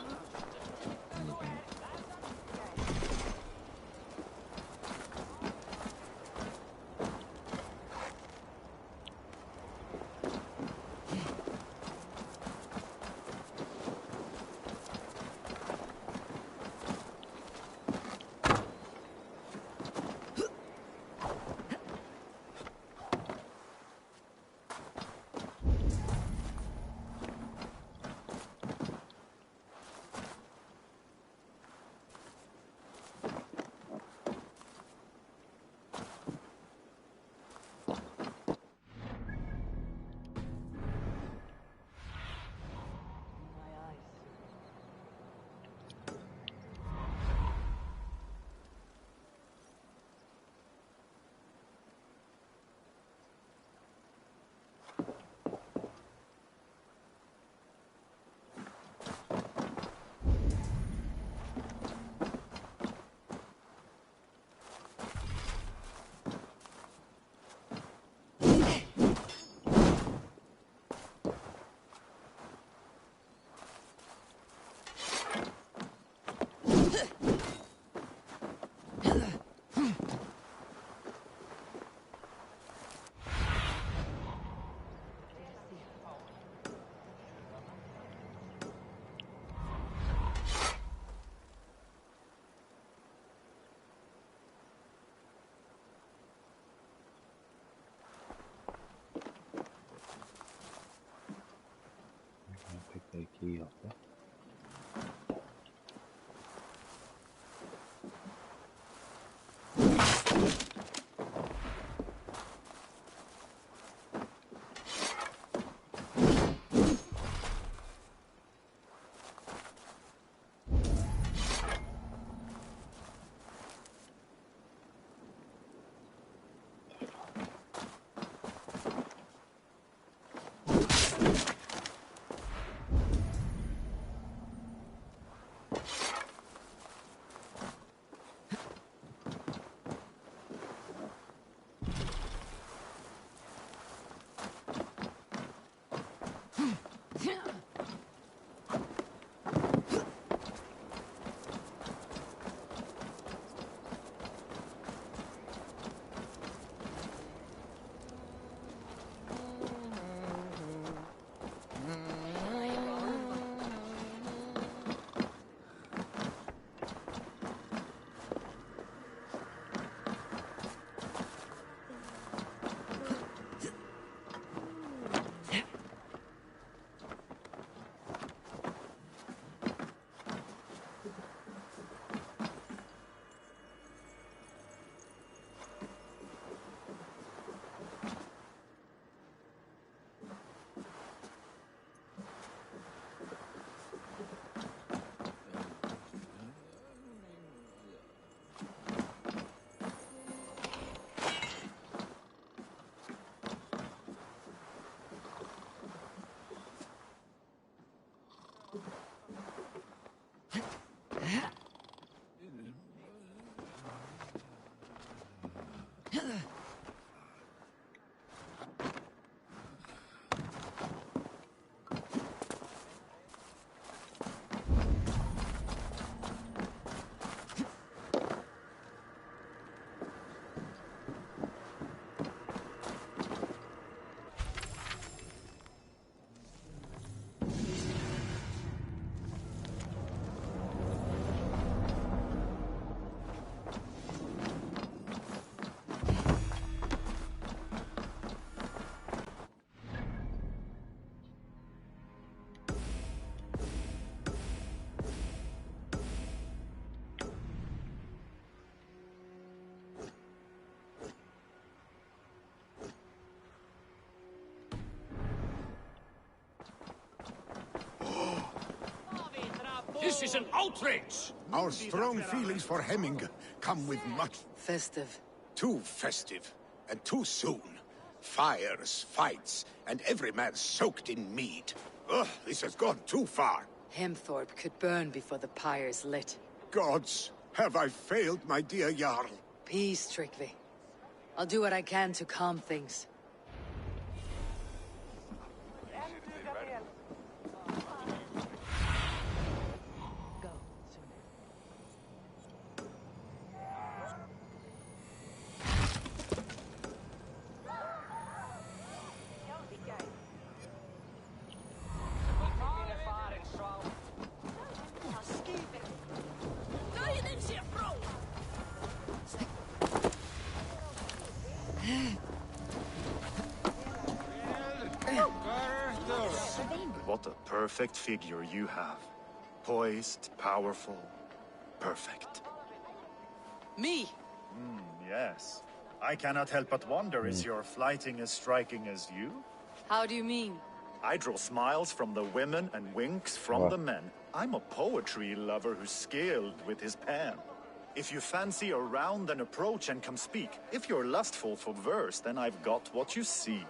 Pick that key up there. This is an outrage! Our strong feelings for Hemming come with much... Festive. Too festive, and too soon. Fires, fights, and every man soaked in mead. Ugh, this has gone too far. Hemthorpe could burn before the pyre's lit. Gods, have I failed my dear Jarl? Peace, Tryggvi. I'll do what I can to calm things. What a perfect figure you have. Poised, powerful, perfect. Me? Yes. I cannot help but wonder, is your flighting as striking as you? How do you mean? I draw smiles from the women and winks from the men. I'm a poetry lover who's skilled with his pen. If you fancy a round, then approach and come speak. If you're lustful for verse, then I've got what you seek.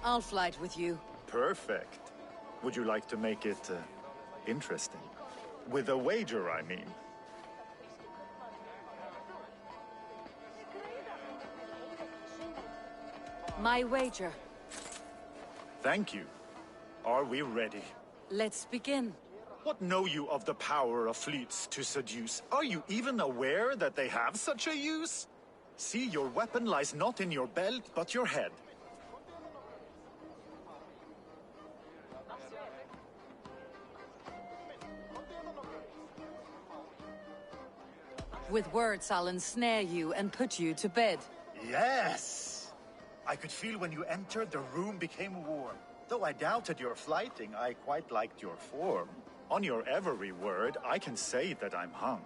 I'll flight with you. Perfect. Would you like to make it interesting? With a wager, I mean. My wager. Thank you. Are we ready? Let's begin. What know you of the power of fleets to seduce? Are you even aware that they have such a use? See, your weapon lies not in your belt, but your head. With words, I'll ensnare you and put you to bed. Yes! I could feel when you entered, the room became warm. Though I doubted your flighting, I quite liked your form. On your every word, I can say that I'm hung.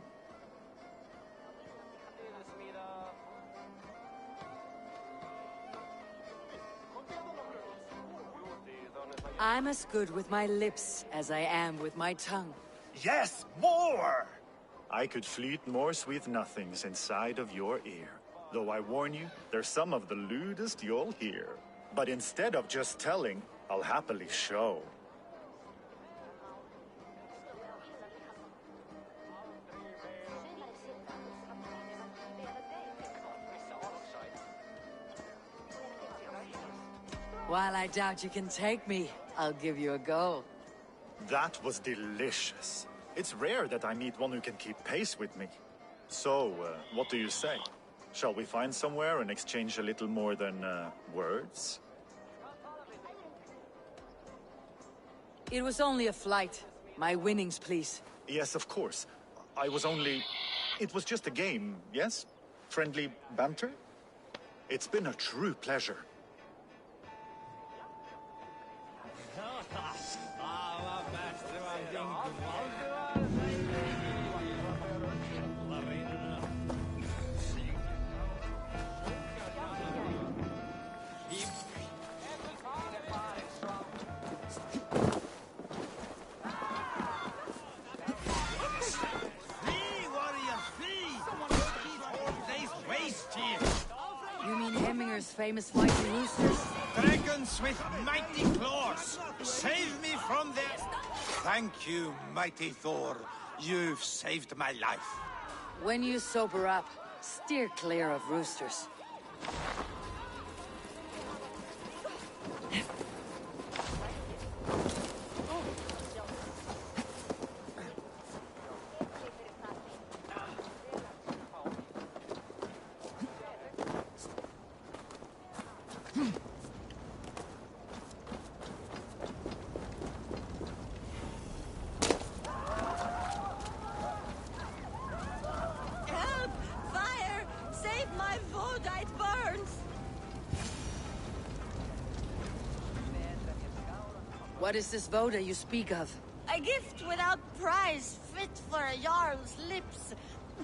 I'm as good with my lips as I am with my tongue. Yes, more! I could fleet more sweet nothings inside of your ear. Though I warn you, they're some of the lewdest you'll hear. But instead of just telling, I'll happily show. While I doubt you can take me, I'll give you a go. That was delicious. It's rare that I meet one who can keep pace with me. So, what do you say? Shall we find somewhere and exchange a little more than, words? It was only a flight. My winnings, please. Yes, of course. It was just a game, yes? Friendly banter? It's been a true pleasure. You mean Hemminger's famous fighting roosters? Dragons with mighty claws! Save me from their... Thank you, mighty Thor. You've saved my life. When you sober up, steer clear of roosters. Help! Fire! Save my Voda, it burns! What is this Voda you speak of? A gift without price, fit for a Jarl's lips.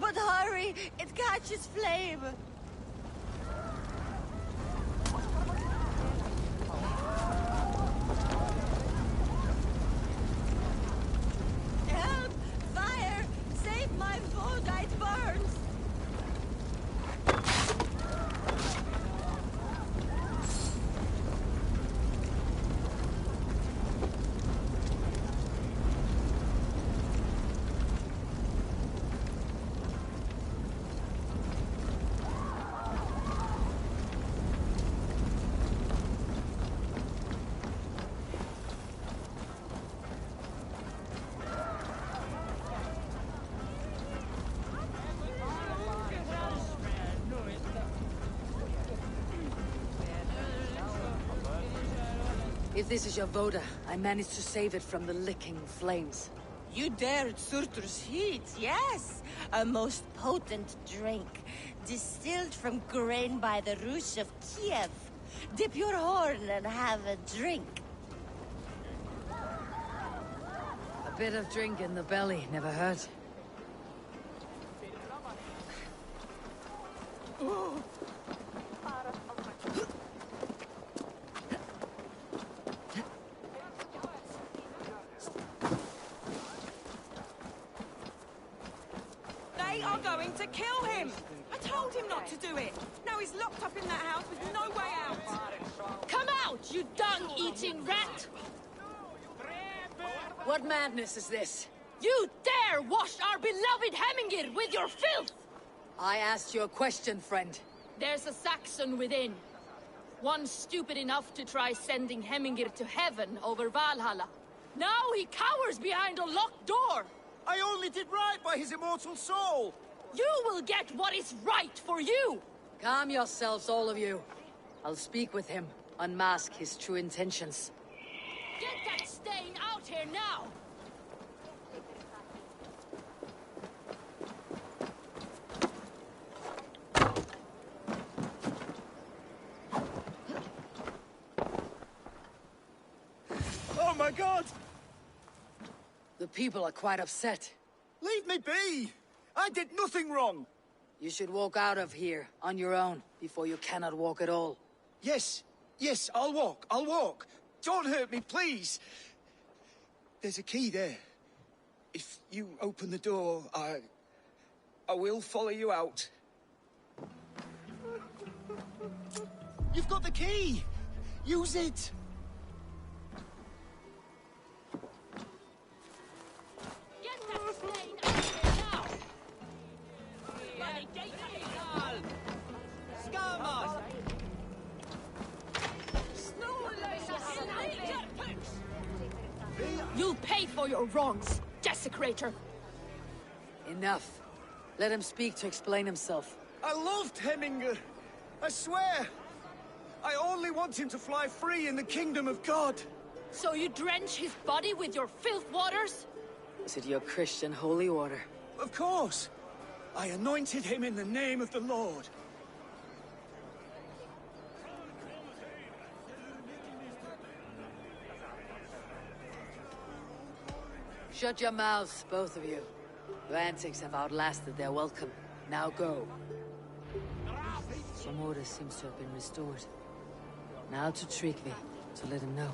But hurry, it catches flame. Help! Fire! Save my Voda, it burns! If this is your Voda, I managed to save it from the licking flames. You dared Surtur's heat, yes. A most potent drink, distilled from grain by the Rus of Kiev. Dip your horn and have a drink. A bit of drink in the belly never hurt. They are going to kill him! I told him not to do it! Now he's locked up in that house with no way out! Come out, you dung-eating rat! What madness is this? You dare wash our beloved Hemingir with your filth! I asked you a question, friend. There's a Saxon within. One stupid enough to try sending Hemingir to heaven over Valhalla. Now he cowers behind a locked door! I only did right by his immortal soul! You will get what is right for you! Calm yourselves, all of you. I'll speak with him, unmask his true intentions. Get that stain out here now! Oh my god! The people are quite upset. Leave me be! I did nothing wrong! You should walk out of here, on your own, before you cannot walk at all. Yes, yes, I'll walk. Don't hurt me, please! There's a key there. If you open the door, I will follow you out. You've got the key! Use it! Get that stain out here now! You'll pay for your wrongs, desecrator! Enough. Let him speak to explain himself. I loved Hemingr. I swear. I only want him to fly free in the kingdom of God. So you drench his body with your filth waters? Is it your Christian holy order? Of course. I anointed him in the name of the Lord. Shut your mouths, both of you. Your antics have outlasted their welcome. Now go. Some order seems to have been restored. Now to Tryggvi, to let him know.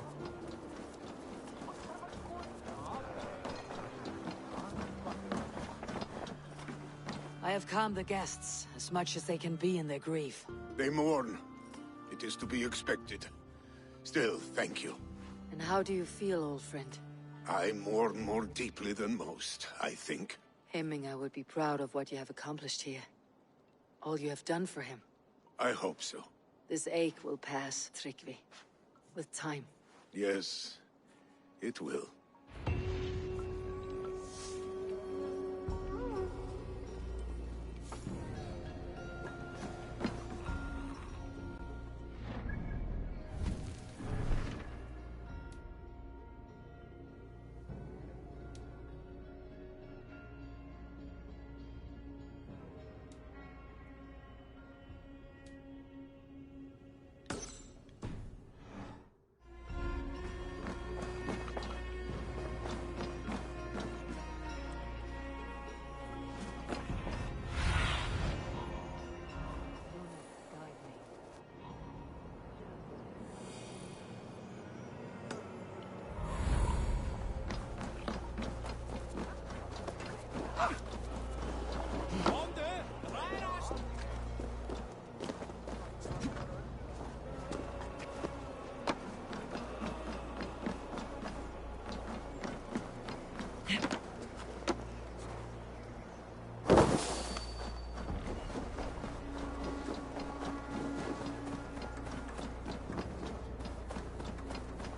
I have calmed the guests, as much as they can be in their grief. They mourn. It is to be expected. Still, thank you. And how do you feel, old friend? I mourn more deeply than most, I think. Hemming, would be proud of what you have accomplished here. All you have done for him. I hope so. This ache will pass, Tryggvi. With time. Yes, it will.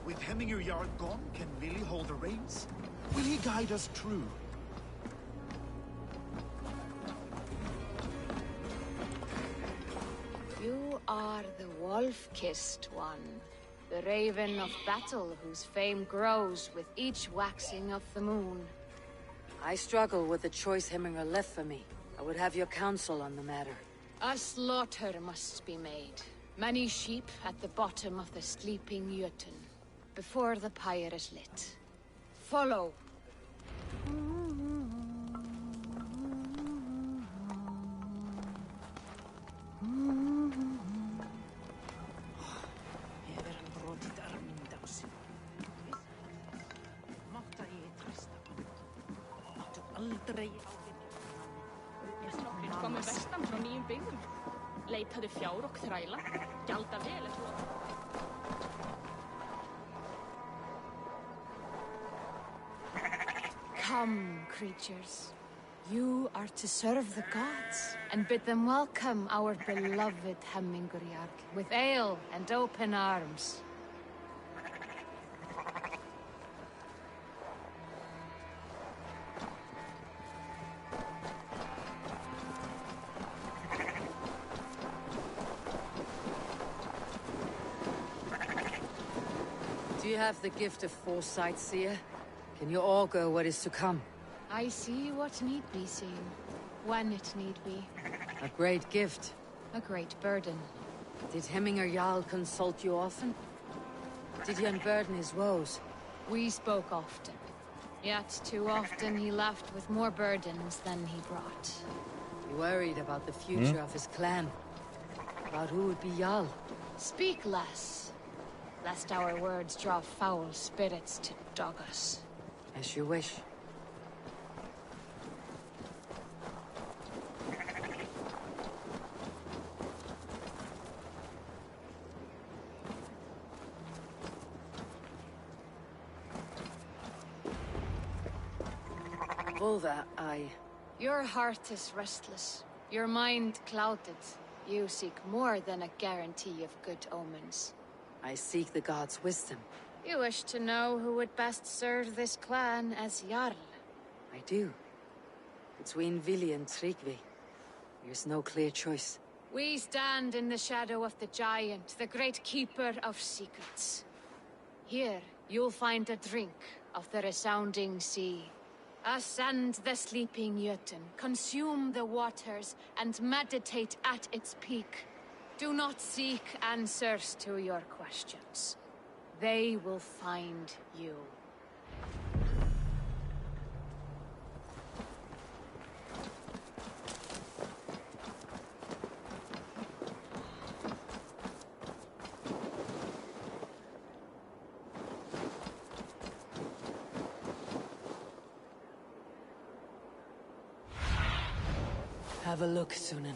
With Hemingr Jarl gone, can Vili hold the reins? Will he guide us true? You are the wolf-kissed one. The raven of battle whose fame grows with each waxing of the moon. I struggle with the choice Hemminger left for me. I would have your counsel on the matter. A slaughter must be made. Many sheep at the bottom of the sleeping Jötun, before the pyre is lit. Follow. Nokkrir komu vestan frá nýjum byggðum. Leitaðu fjár og þræla. Gjalda vel eftir að... Come, creatures. You are to serve the gods, and bid them welcome our beloved Hemmingur Jarl, with ale and open arms. Do you have the gift of foresight, seer? Can you augur what is to come? I see what need be seen, when it need be. A great gift. A great burden. Did Hemminger Jarl consult you often? Did he unburden his woes? We spoke often. Yet too often he left with more burdens than he brought. He worried about the future of his clan. About who would be Jarl. Speak less, lest our words draw foul spirits to dog us. As you wish. Volva, Your heart is restless. Your mind clouded. You seek more than a guarantee of good omens. I seek the gods' wisdom. You wish to know who would best serve this clan as Jarl. I do. Between Vili and Tryggvi, there's no clear choice. We stand in the shadow of the giant, the great keeper of secrets. Here, you'll find a drink of the resounding sea. Ascend the sleeping Jötun, consume the waters, and meditate at its peak. Do not seek answers to your questions. They will find you. Have a look, Sunan.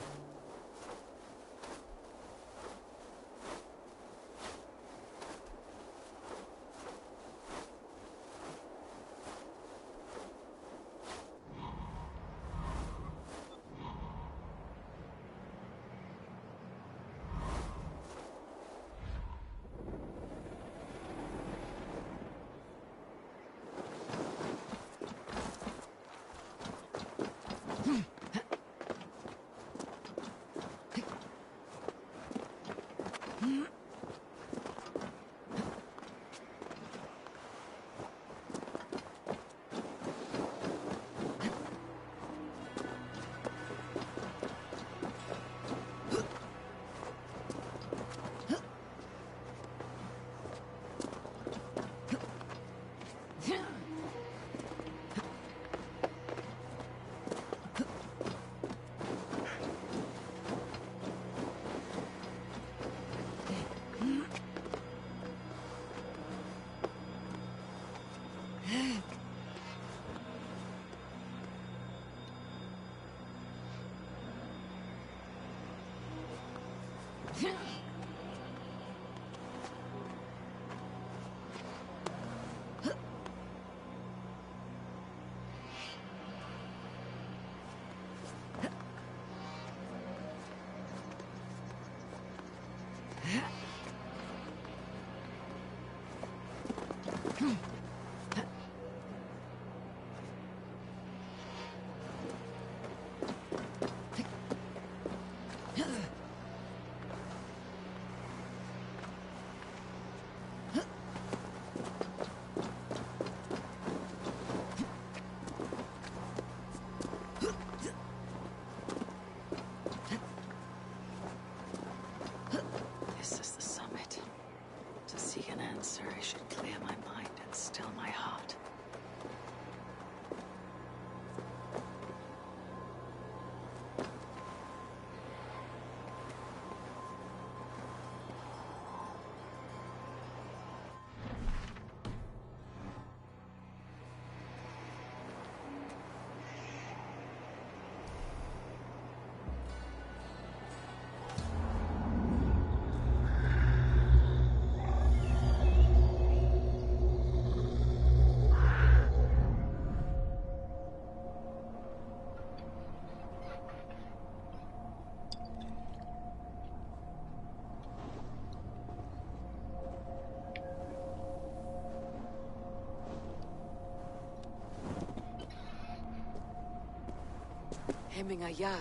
Hemminger Jarl.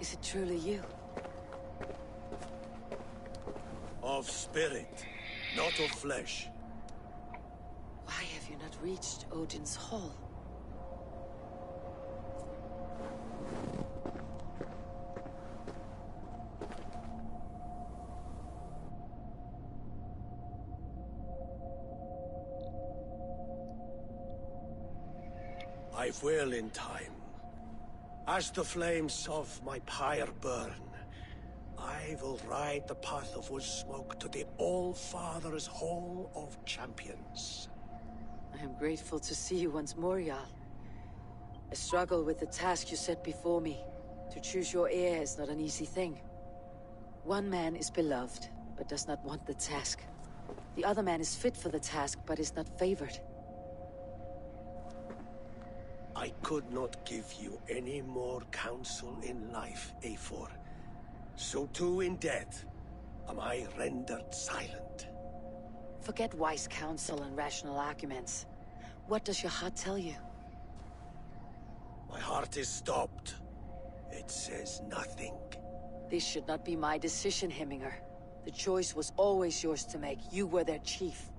Is it truly you? Of spirit, not of flesh. Why have you not reached Odin's Hall? I will in time. As the flames of my pyre burn, I will ride the path of wood smoke to the All-Father's Hall of Champions. I am grateful to see you once more, Jarl. I struggle with the task you set before me. To choose your heir is not an easy thing. One man is beloved, but does not want the task. The other man is fit for the task, but is not favored. I could not give you any more counsel in life, Eivor. So too in death am I rendered silent. Forget wise counsel and rational arguments. What does your heart tell you? My heart is stopped. It says nothing. This should not be my decision, Hemminger. The choice was always yours to make. You were their chief.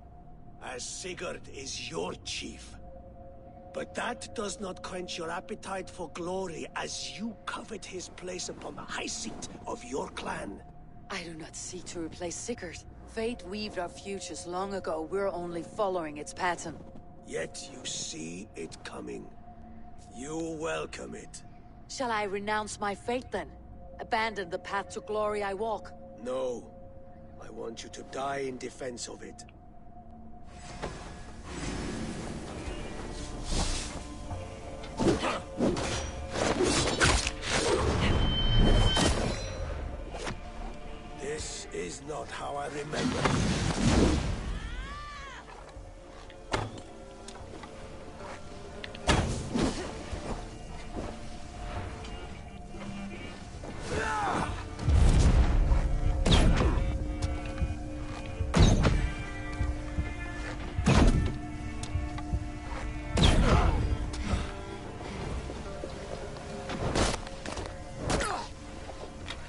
As Sigurd is your chief. But that does not quench your appetite for glory as you covet his place upon the high seat of your clan. I do not seek to replace Sigurd. Fate weaved our futures long ago. We're only following its pattern. Yet you see it coming. You welcome it. Shall I renounce my fate then? Abandon the path to glory I walk? No. I want you to die in defense of it. This is not how I remember.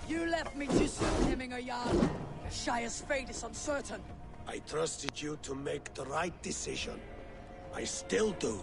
You left me too soon, Hemminger Jarl. Shire's fate is uncertain. I trusted you to make the right decision. I still do.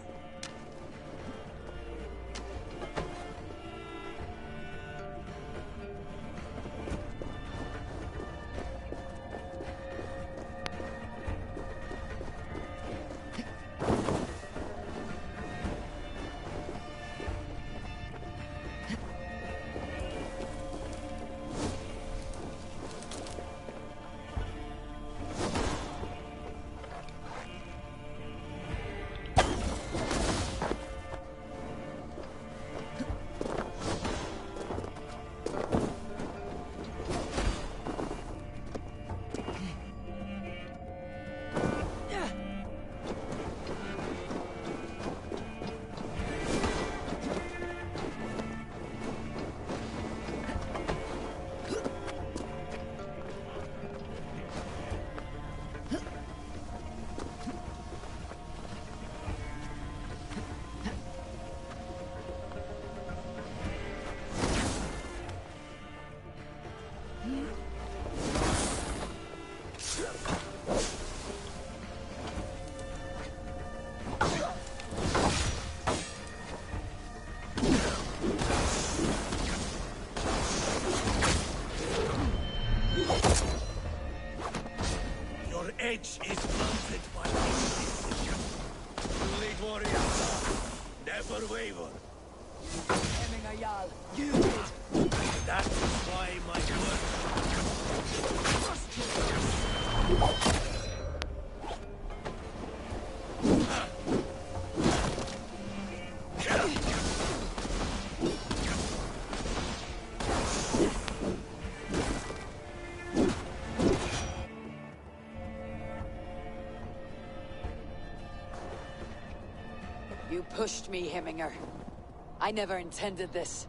Edge is blunted by indecision. You lead warriors, never waver. Hemminger Jarl, you did. That is why my You pushed me, Hemminger. I never intended this.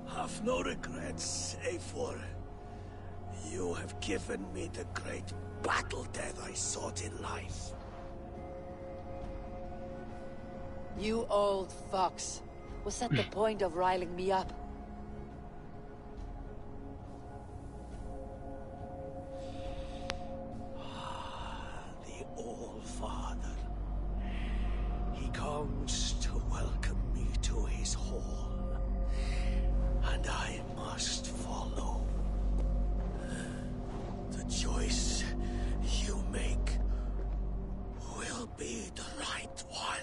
Have no regrets, Eivor. You have given me the great battle death I sought in life. You old fox. Was that the point of riling me up? The All-Father. He comes to welcome me to his hall. And I must follow. The choice you make will be the right one.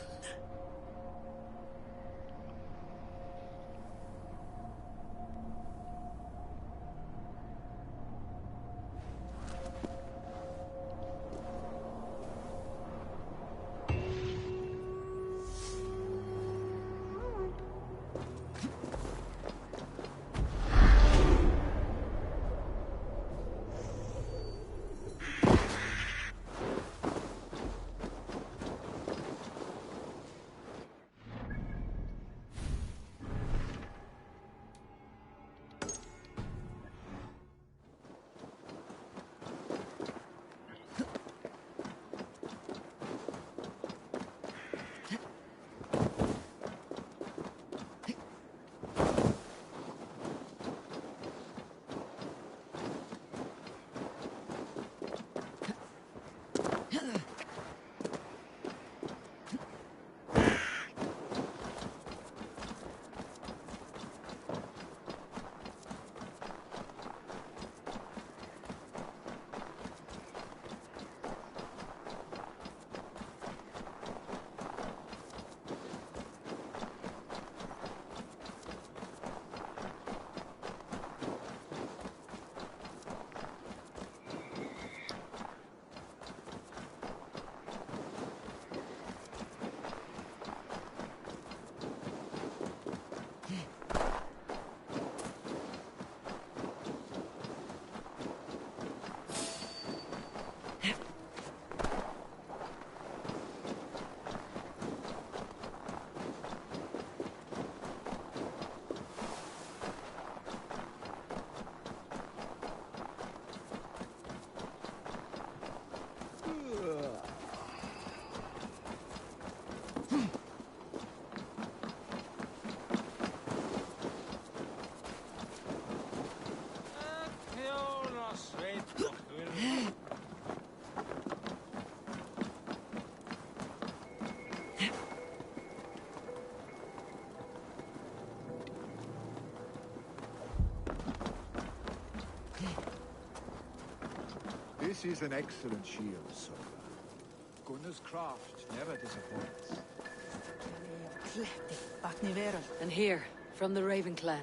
This is an excellent shield, sir. Gunnar's craft never disappoints. And here, from the Raven clan.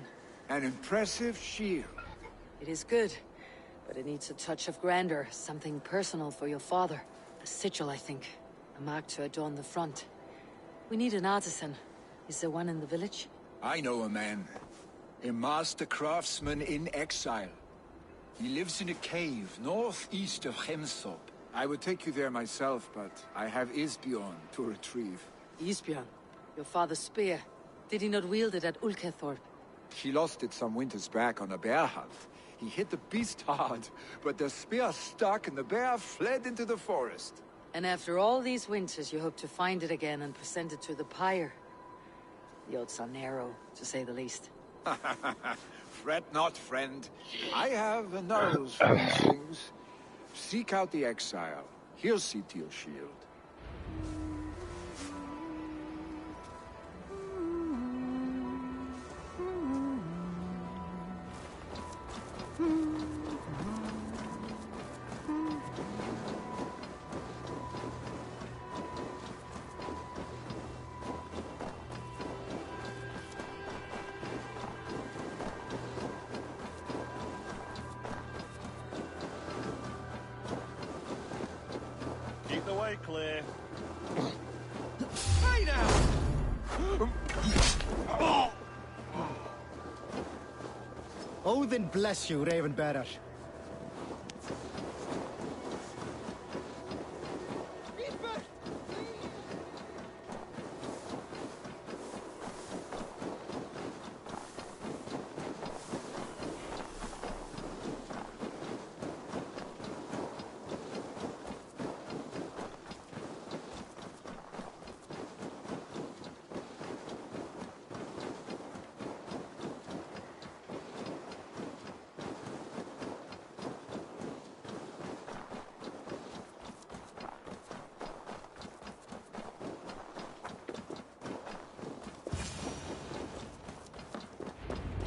An impressive shield. It is good, but it needs a touch of grandeur, something personal for your father. A sigil, I think. A mark to adorn the front. We need an artisan. Is there one in the village? I know a man. A master craftsman in exile. He lives in a cave northeast of Hemthorpe. I would take you there myself, but I have Isbjorn to retrieve. Isbjorn? Your father's spear. Did he not wield it at Ulkethorpe? He lost it some winters back on a bear hunt. He hit the beast hard, but the spear stuck and the bear fled into the forest. And after all these winters, you hope to find it again and present it to the pyre. The odds are narrow, to say the least. Fret not, friend. I have a nose for these things. Seek out the exile. He'll see to your shield. Keep the way clear. Hey now! Odin bless you, Raven Bearer.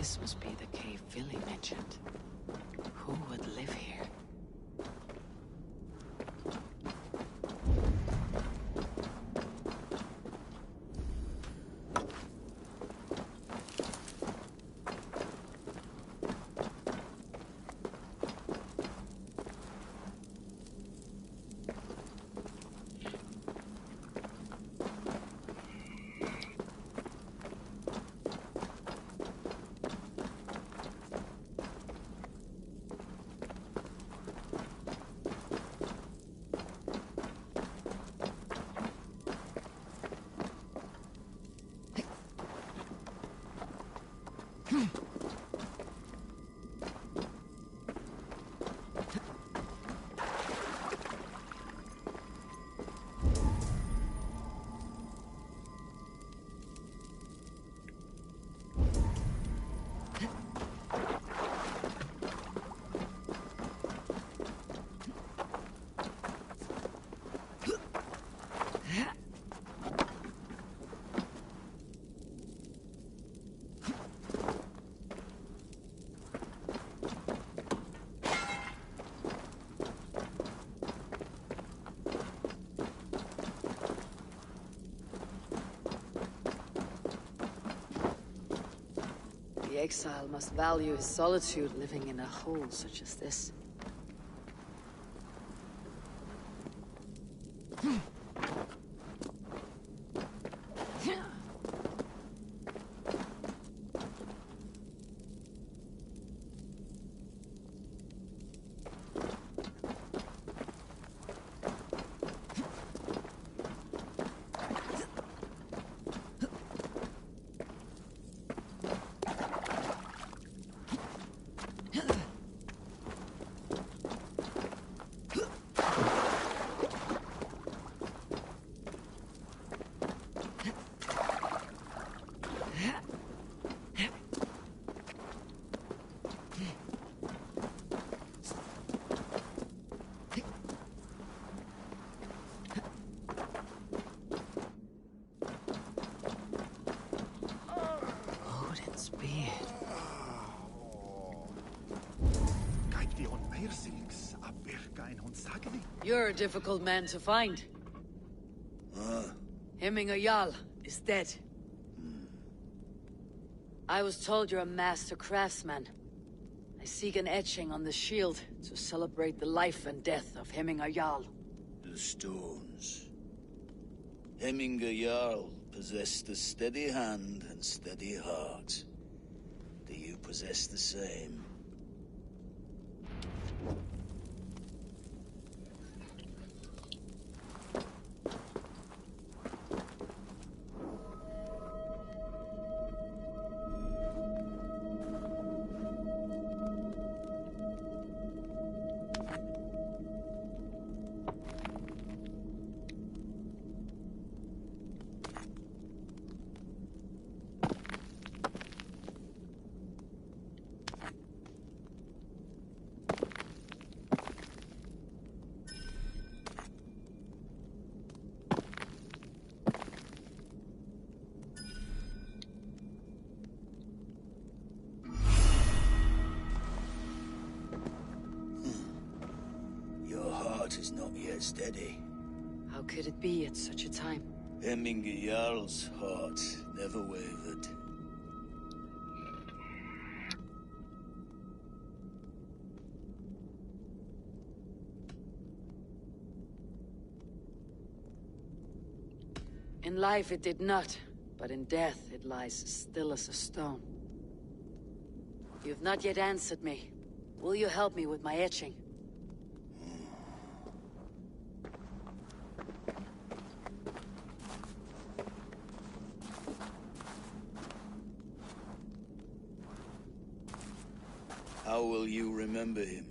This must be the cave Billy mentioned. Who would live here? The exile must value his solitude living in a hole such as this. You're a difficult man to find. Hemminger Jarl is dead. I was told you're a master craftsman. I seek an etching on the shield to celebrate the life and death of Hemminger Jarl. The stones. Hemminger Jarl possessed a steady hand and steady heart. Do you possess the same? Is not yet steady. How could it be at such a time? Hemminger Jarl's heart never wavered. In life it did not, but in death it lies still as a stone. You've not yet answered me. Will you help me with my etching? How will you remember him?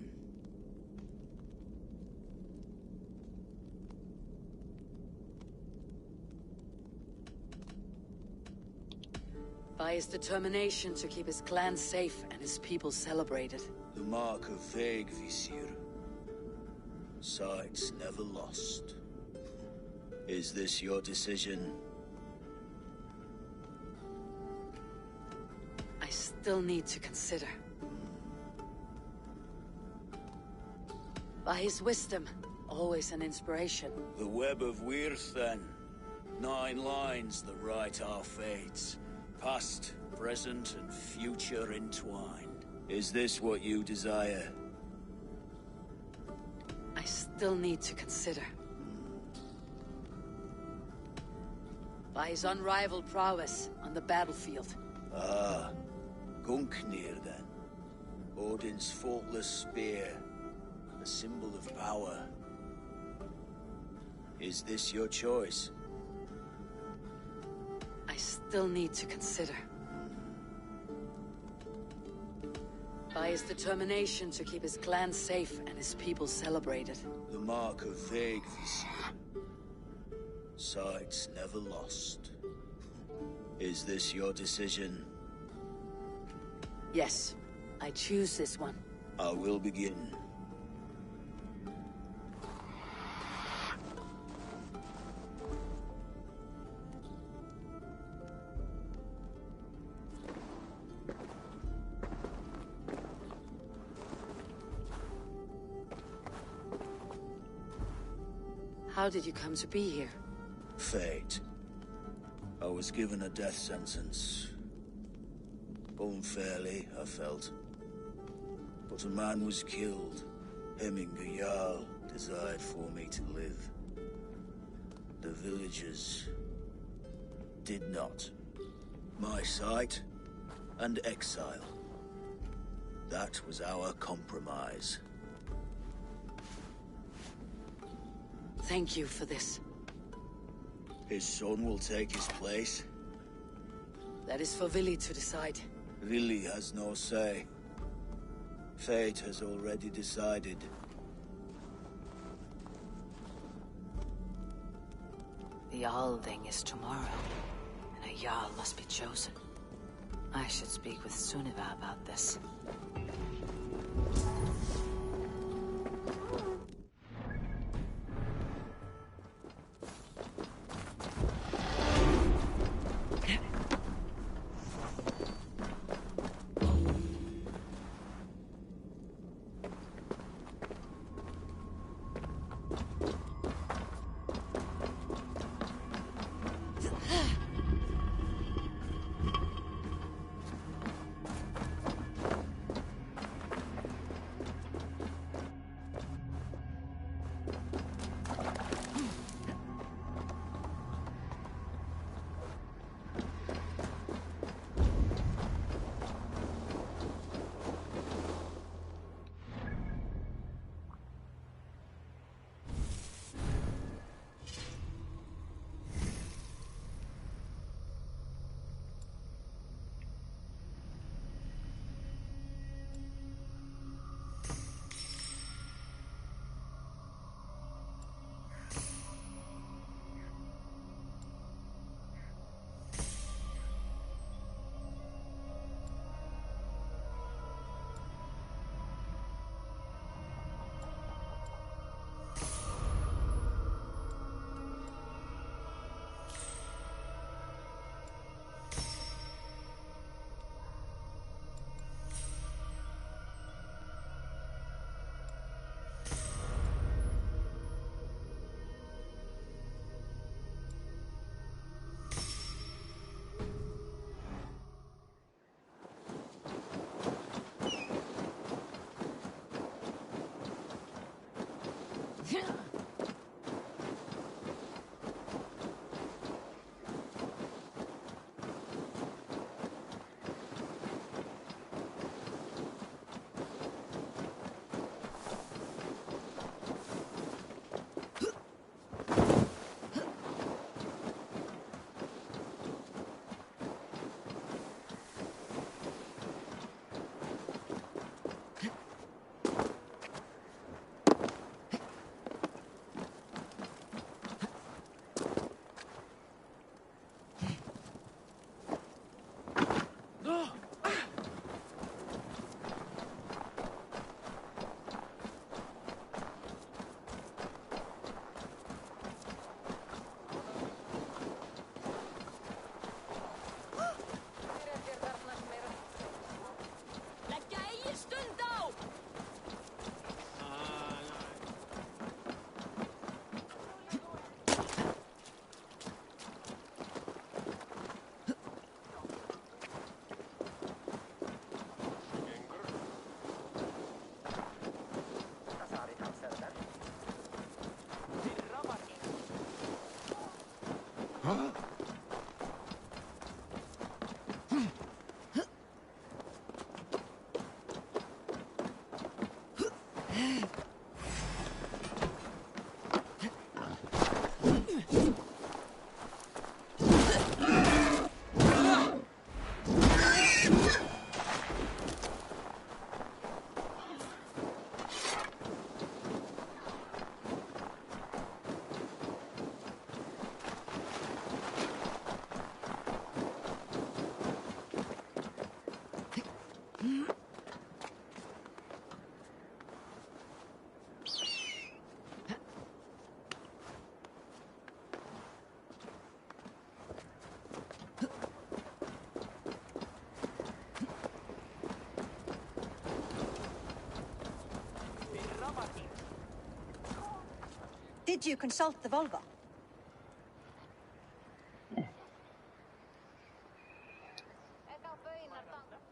By his determination to keep his clan safe and his people celebrated. The mark of Vegvisir. Sights never lost. Is this your decision? I still need to consider. By his wisdom, always an inspiration. The web of Wirth, then. 9 lines that write our fates. Past, present, and future entwined. Is this what you desire? I still need to consider. By his unrivaled prowess on the battlefield. Ah, Gungnir, then. Odin's faultless spear. A symbol of power. Is this your choice? I still need to consider. By his determination to keep his clan safe and his people celebrated. The mark of vague Visir. Sights never lost. Is this your decision? Yes, I choose this one. I will begin. How did you come to be here? Fate. I was given a death sentence. Unfairly, I felt. But a man was killed. Hemminger Jarl desired for me to live. The villagers did not. My sight and exile. That was our compromise. Thank you for this. His son will take his place. That is for Vili to decide. Vili has no say. Fate has already decided. The Althing is tomorrow, and a Jarl must be chosen. I should speak with Sunniva about this. Did you consult the Volva?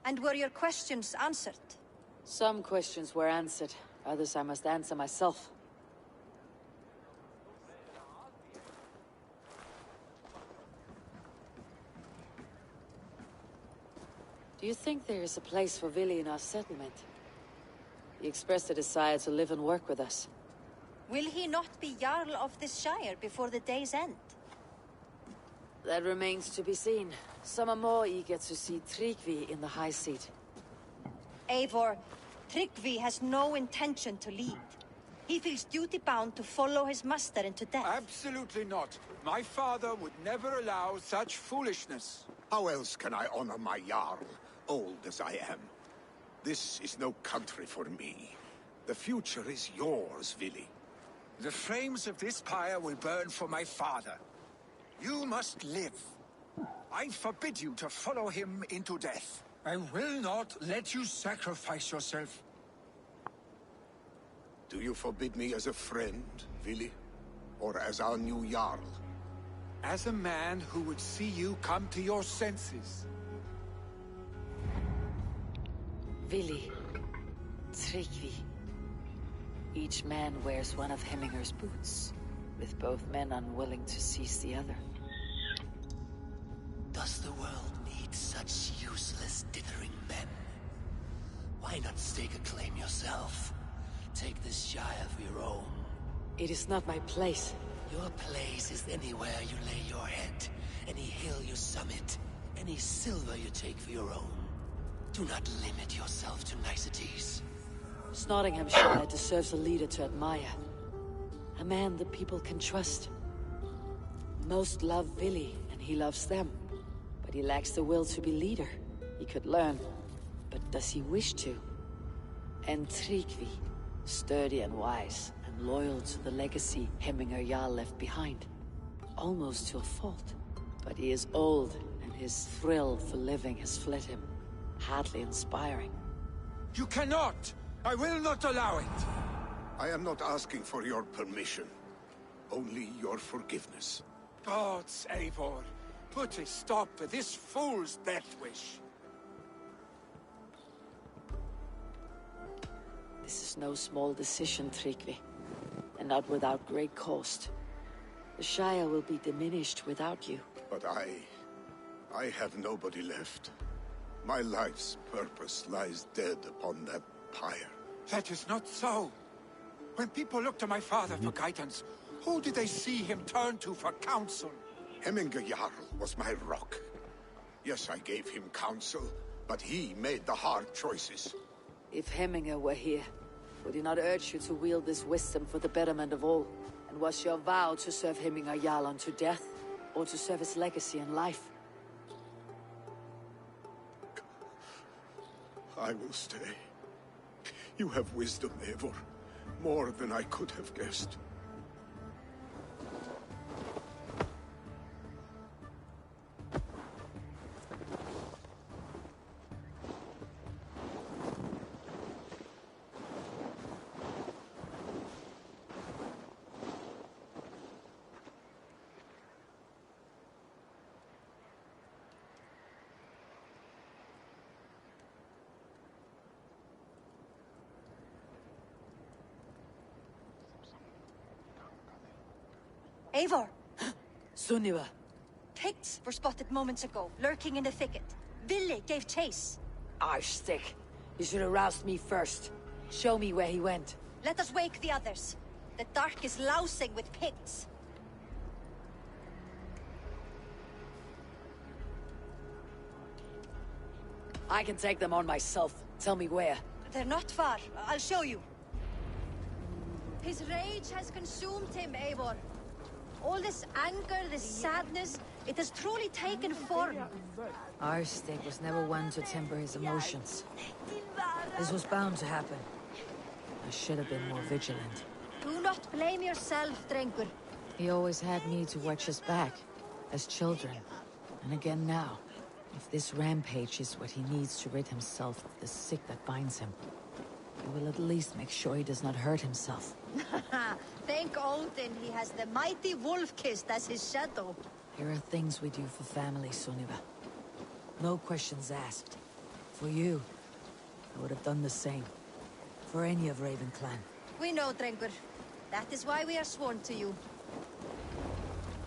And were your questions answered? Some questions were answered. Others I must answer myself. Do you think there is a place for Vili in our settlement? He expressed a desire to live and work with us. Will he not be Jarl of this shire before the day's end? That remains to be seen. Some are more eager to see Tryggvi in the high seat. Eivor, Tryggvi has no intention to lead. He feels duty-bound to follow his master into death. Absolutely not. My father would never allow such foolishness. How else can I honor my Jarl, old as I am? This is no country for me. The future is yours, Vili. The flames of this pyre will burn for my father. You must live. I forbid you to follow him into death. I will not let you sacrifice yourself. Do you forbid me as a friend, Vili? Or as our new Jarl? As a man who would see you come to your senses. Vili, Tryggvi. Each man wears one of Hemminger's boots, with both men unwilling to seize the other. Does the world need such useless, dithering men? Why not stake a claim yourself? Take this shire for your own. It is not my place. Your place is anywhere you lay your head, any hill you summit, any silver you take for your own. Do not limit yourself to niceties. Nottinghamshire deserves a leader to admire. A man that people can trust. Most love Vili, and he loves them. But he lacks the will to be leader. He could learn, but does he wish to? And Tryggvi, sturdy and wise, and loyal to the legacy Hemminger Jarl left behind. Almost to a fault. But he is old, and his thrill for living has fled him. Hardly inspiring. You cannot! I will not allow it! I am not asking for your permission. Only your forgiveness. Gods, Eivor, put a stop to this fool's death wish. This is no small decision, Tryggvi. And not without great cost. The Shire will be diminished without you. But I have nobody left. My life's purpose lies dead upon that pyre. That is not so. When people look to my father for guidance, who did they see him turn to for counsel? Hemminger Jarl was my rock. Yes, I gave him counsel, but he made the hard choices. If Hemminger were here, would he not urge you to wield this wisdom for the betterment of all? And was your vow to serve Hemminger Jarl unto death, or to serve his legacy in life? I will stay. You have wisdom, Eivor. More than I could have guessed. Eivor! Sunniva! Picts were spotted moments ago, lurking in the thicket. Vili gave chase. Arshstick! You should have roused me first. Show me where he went. Let us wake the others. The dark is lousing with Picts. I can take them on myself. Tell me where. They're not far. I'll show you. His rage has consumed him, Eivor. All this anger, this sadness, It has truly taken form. Our stake was never one to temper his emotions. This was bound to happen. I should have been more vigilant. Do not blame yourself, Drengur. He always had me to watch his back, as children. And again now. If this rampage is what he needs to rid himself of the sick that binds him, he will at least make sure he does not hurt himself. Thank Odin he has the mighty Wolf-Kissed as his shadow. There are things we do for family, Sunniva. No questions asked. For you, I would have done the same. For any of Raven clan. We know, Drengur. That is why we are sworn to you.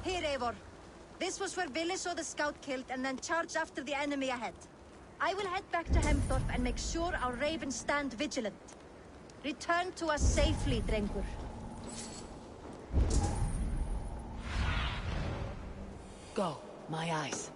Here, Eivor. This was where Vili saw the scout killed and then charged after the enemy ahead. I will head back to Hemthorpe and make sure our ravens stand vigilant. Return to us safely, Drengur. Go, my eyes.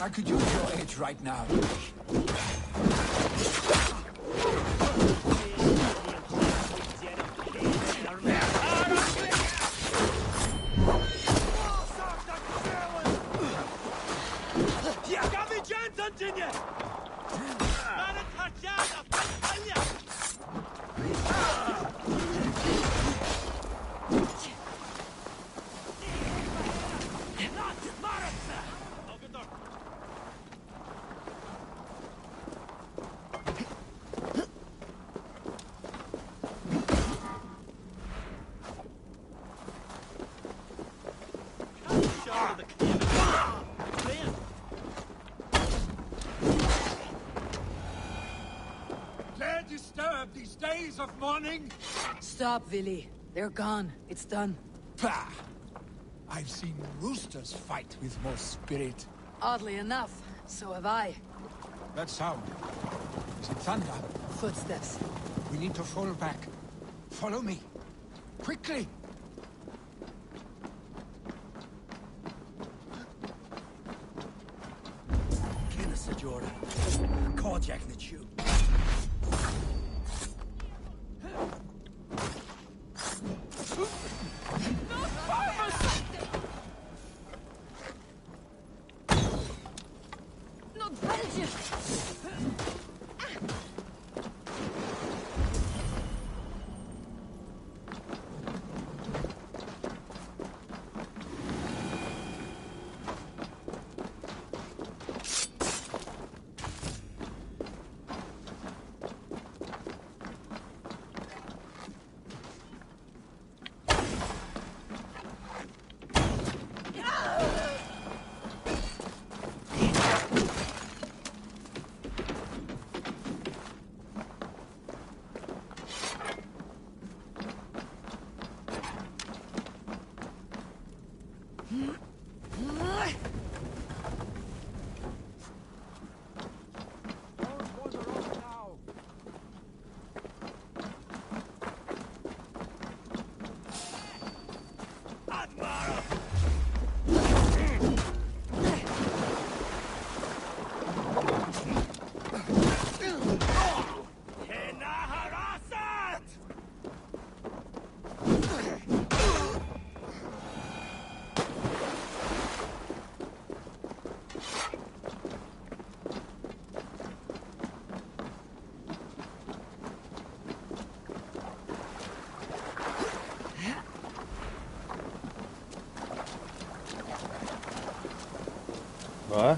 I could use your aid right now. Dare disturb these days of mourning? Stop, Vili. They're gone. It's done. Bah! I've seen roosters fight with more spirit. Oddly enough, so have I. That sound. Is it thunder? Footsteps. We need to fall back. Follow me. Quickly! Kill us, Jordan. Carjack the Jew. What?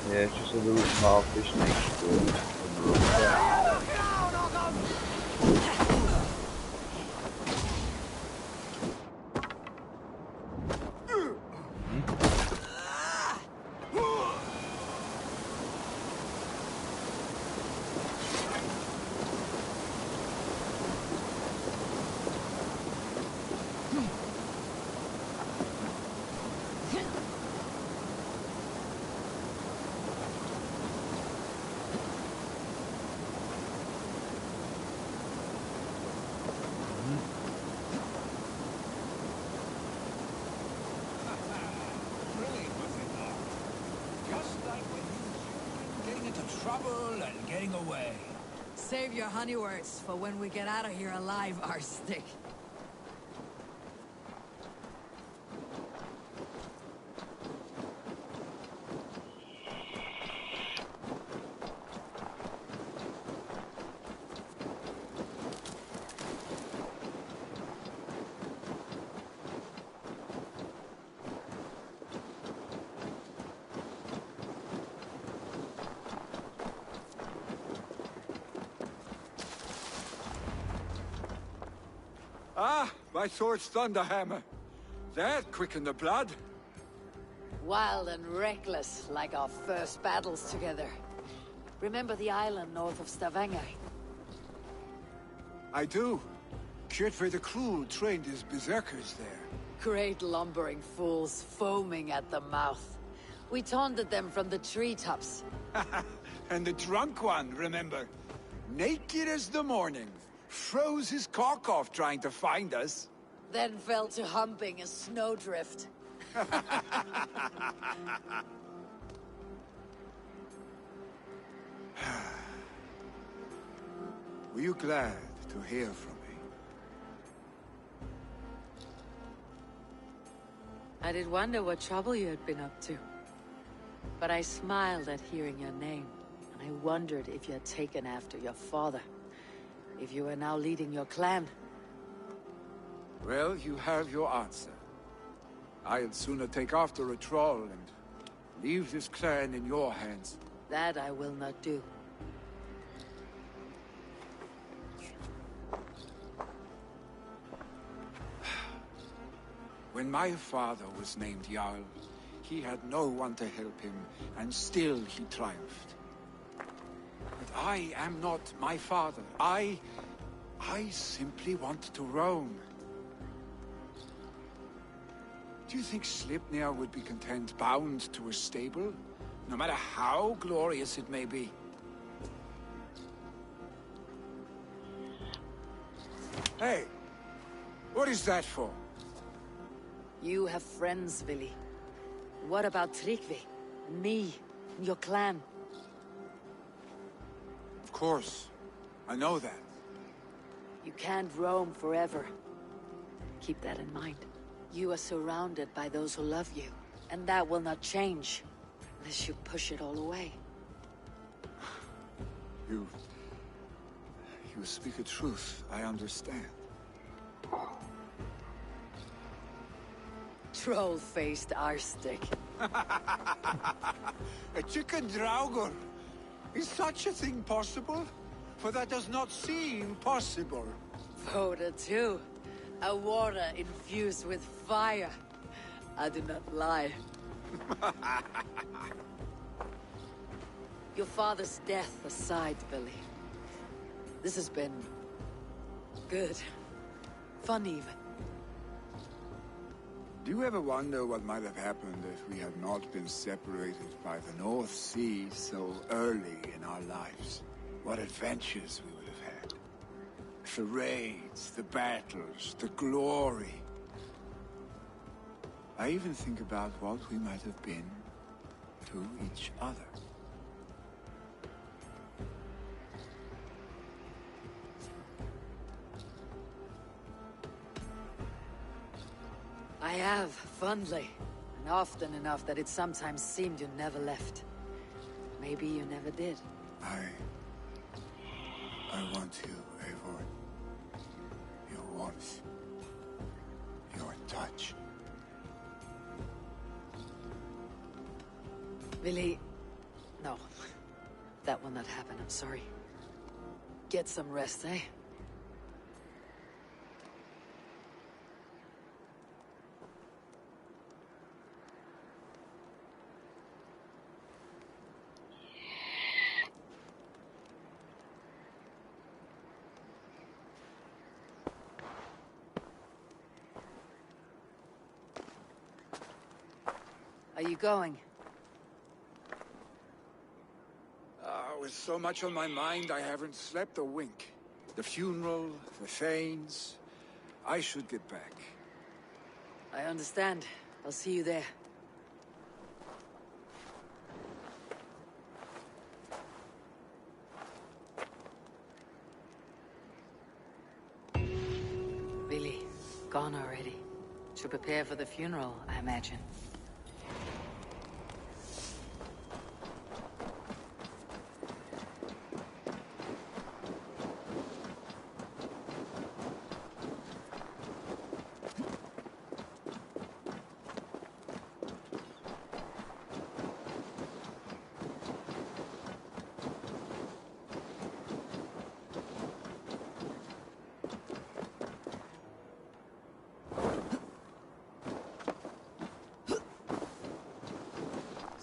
Yeah, it's just a little small fish next to it. Trouble and getting away. Save your honey words for when we get out of here alive, Arstic. Ah, my sword's thunderhammer. That quickened the blood. Wild and reckless, like our first battles together. Remember the island north of Stavanger? I do. Kjotve the Cruel trained his berserkers there. Great lumbering fools, foaming at the mouth. We taunted them from the treetops. And the drunk one, remember? Naked as the morning. Froze his cock off trying to find us. Then fell to humping a snowdrift. Were you glad to hear from me? I did wonder what trouble you had been up to. But I smiled at hearing your name, and I wondered if you had taken after your father. If you were now leading your clan. Well, you have your answer. I'd sooner take after a troll and leave this clan in your hands. That I will not do. When my father was named Jarl, he had no one to help him, and still he triumphed. But I am not my father. I simply want to roam. Do you think Sleipnir would be content bound to a stable, no matter how glorious it may be? Hey, what is that for? You have friends, Vili. What about Tryggvi? And me? And your clan? Of course. I know that. You can't roam forever. Keep that in mind. You are surrounded by those who love you. And that will not change. Unless you push it all away. You speak a truth. I understand. Troll-faced Arstic. A chicken Draugr. Is such a thing possible? For that does not seem possible. Voda too. A water infused with fire. I do not lie. Your father's death aside, Billy. This has been... good. Fun even. Do you ever wonder what might have happened if we had not been separated by the North Sea so early in our lives? What adventures we would have had. The raids, the battles, the glory. I even think about what we might have been to each other. I have, fondly. And often enough that it sometimes seemed you never left. Maybe you never did. I want you, Eivor. warmth. Your touch. Willy... No. That will not happen, I'm sorry. Get some rest, eh? Are you going? With so much on my mind, I haven't slept a wink. The funeral, the Thanes... I should get back. I understand. I'll see you there. Willy, gone already. To prepare for the funeral, I imagine.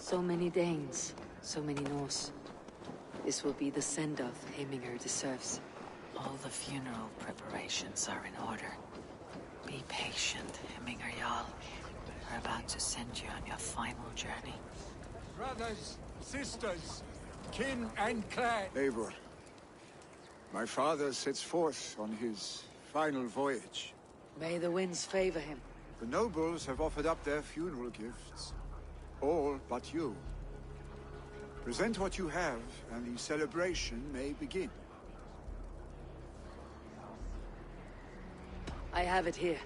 So many Danes, so many Norse. This will be the send-off Heminger deserves. All the funeral preparations are in order. Be patient, Heminger Jarl. We're about to send you on your final journey. Brothers, sisters, kin and clan. Eivor, my father sets forth on his final voyage. May the winds favor him. The nobles have offered up their funeral gifts. All but you. Present what you have, and the celebration may begin. I have it here.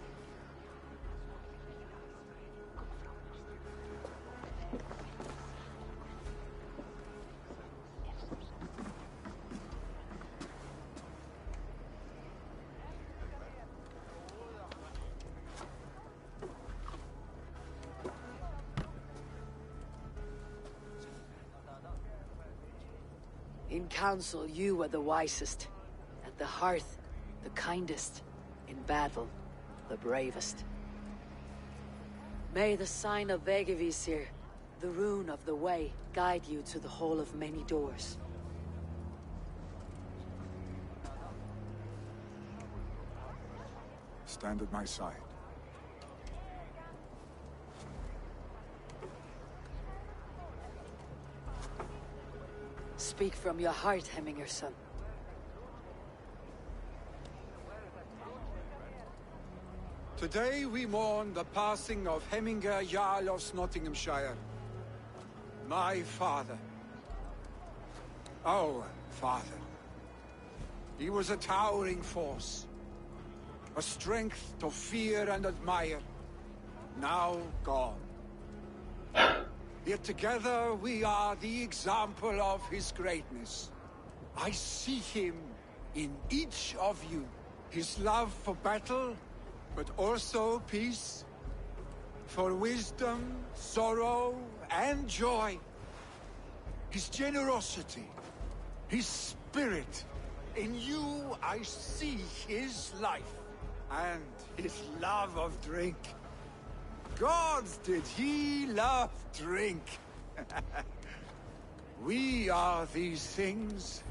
In council, you were the wisest. At the hearth, the kindest. In battle, the bravest. May the sign of Vegevisir, the rune of the way, guide you to the Hall of Many Doors. Stand at my side. Speak from your heart, Heminger, son. Today we mourn the passing of Heminger Jarl of Nottinghamshire. My father. Our father. He was a towering force. A strength to fear and admire. Now gone. Yet together we are the example of his greatness. I see him in each of you. His love for battle, but also peace. For wisdom, sorrow, and joy. His generosity, his spirit. In you I see his life, and his love of drink. Gods, did he love drink? We are these things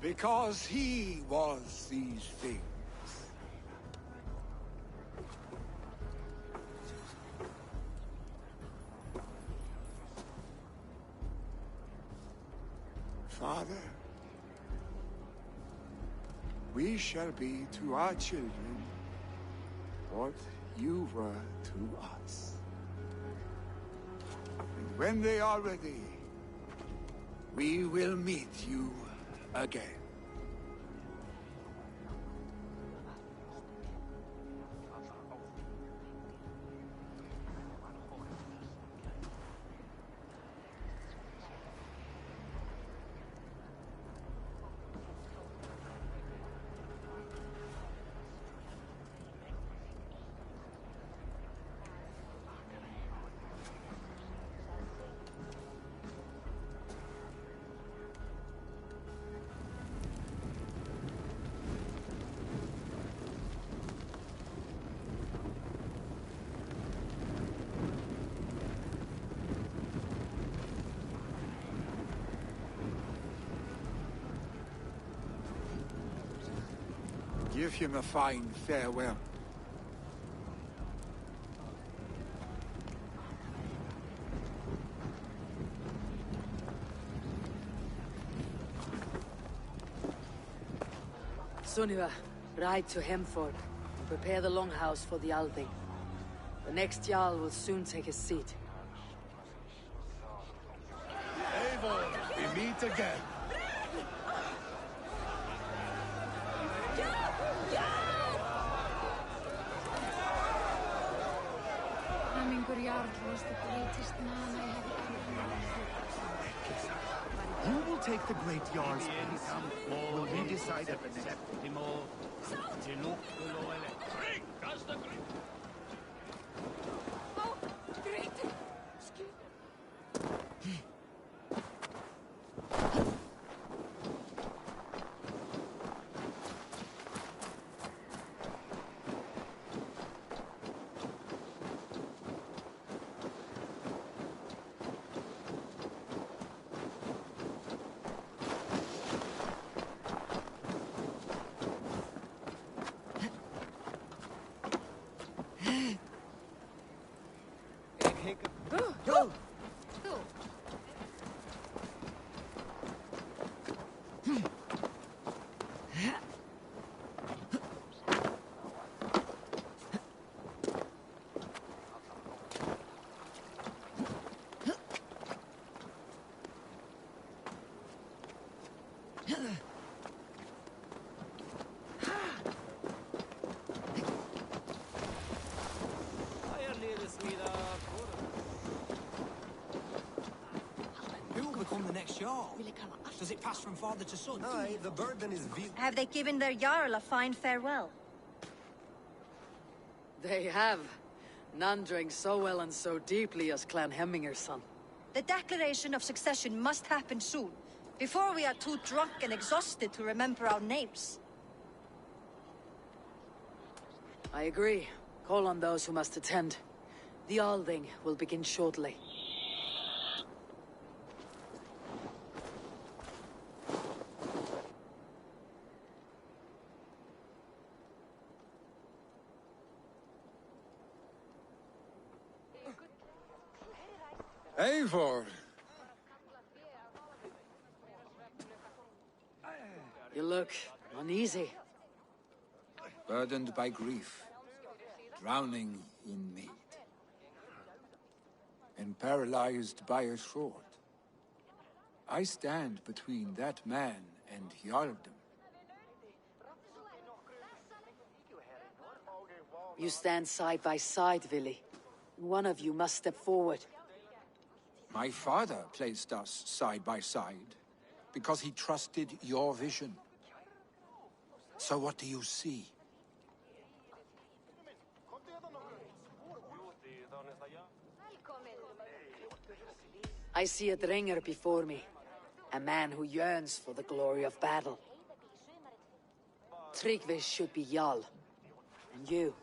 because he was these things. Father, we shall be to our children what you were to us. And when they are ready, we will meet you again. Give him a fine farewell. Sunniva, ride to Hemford and prepare the longhouse for the Althing. The next Jarl will soon take his seat. Eivor, we meet again. Hamingur Jarl was the greatest man I have ever known. Who will take the great Jarl's place? Will we decide at the next... Oh, great! Go! Who will become the next Jarl? Does it pass from father to son? Aye, the burden is Have they given their Jarl a fine farewell? They have. None drank so well and so deeply as Clan Hemminger's son. The declaration of succession must happen soon, before we are too drunk and exhausted to remember our names. I agree. Call on those who must attend. The Althing will begin shortly. Eivor! You look uneasy. Burdened by grief, drowning in mead, and paralyzed by a sword. I stand between that man and Jarldom. You stand side by side, Vili. One of you must step forward. My father placed us side by side because he trusted your vision. So what do you see? I see a Dringer before me. A man who yearns for the glory of battle. Tryggvi should be Jarl. And you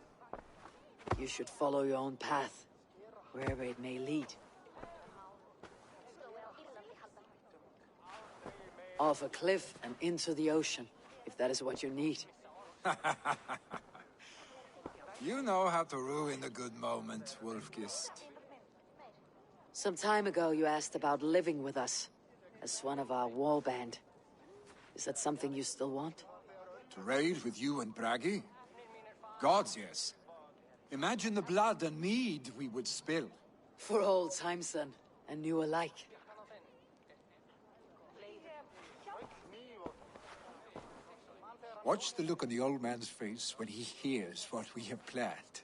should follow your own path, wherever it may lead. Off a cliff and into the ocean, if that is what you need. You know how to ruin a good moment, Wolfgist. Some time ago you asked about living with us, as one of our war band. Is that something you still want? To raid with you and Bragi? Gods, yes. Imagine the blood and mead we would spill. For old times then, and new alike. Watch the look on the old man's face when he hears what we have planned.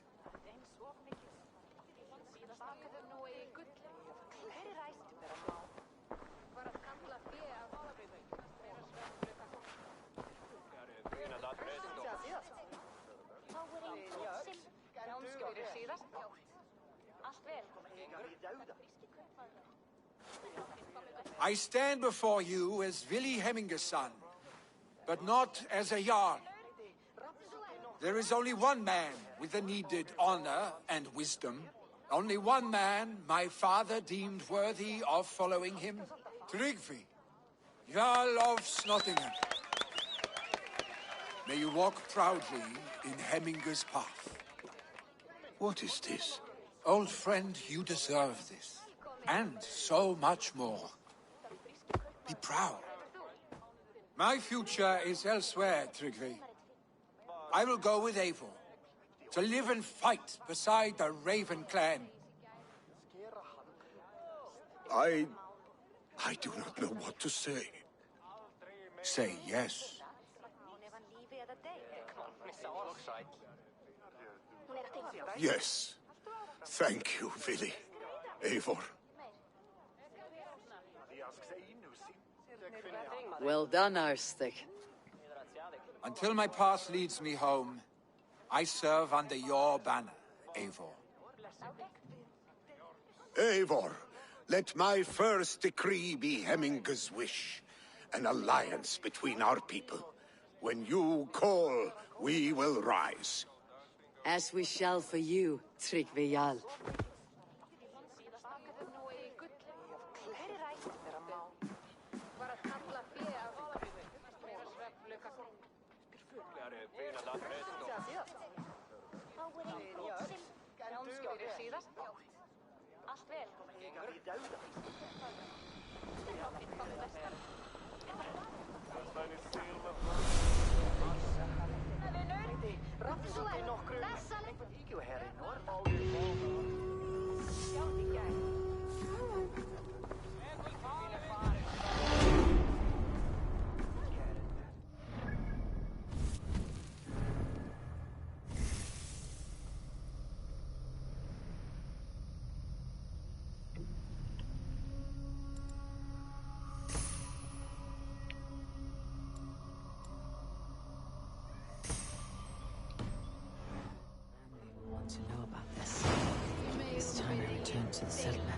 I stand before you as Vili Hemminger's son, but not as a Jarl. There is only one man with the needed honor and wisdom. Only one man my father deemed worthy of following him. Tryggvi, Jarl of Snottingham. May you walk proudly in Hemminger's path. What is this? Old friend, you deserve this. And so much more. Be proud. My future is elsewhere, Tryggvi. I will go with Eivor, to live and fight beside the Raven clan. I do not know what to say. Say yes. Yes. Thank you, Vili. Eivor. Well done, Arstig. Until my path leads me home, I serve under your banner, Eivor. Eivor, let my first decree be Hemminger's wish. An alliance between our people. When you call, we will rise. As we shall for you, Tryggvi Jarl. Want to know about this. It's time I return to the settlement.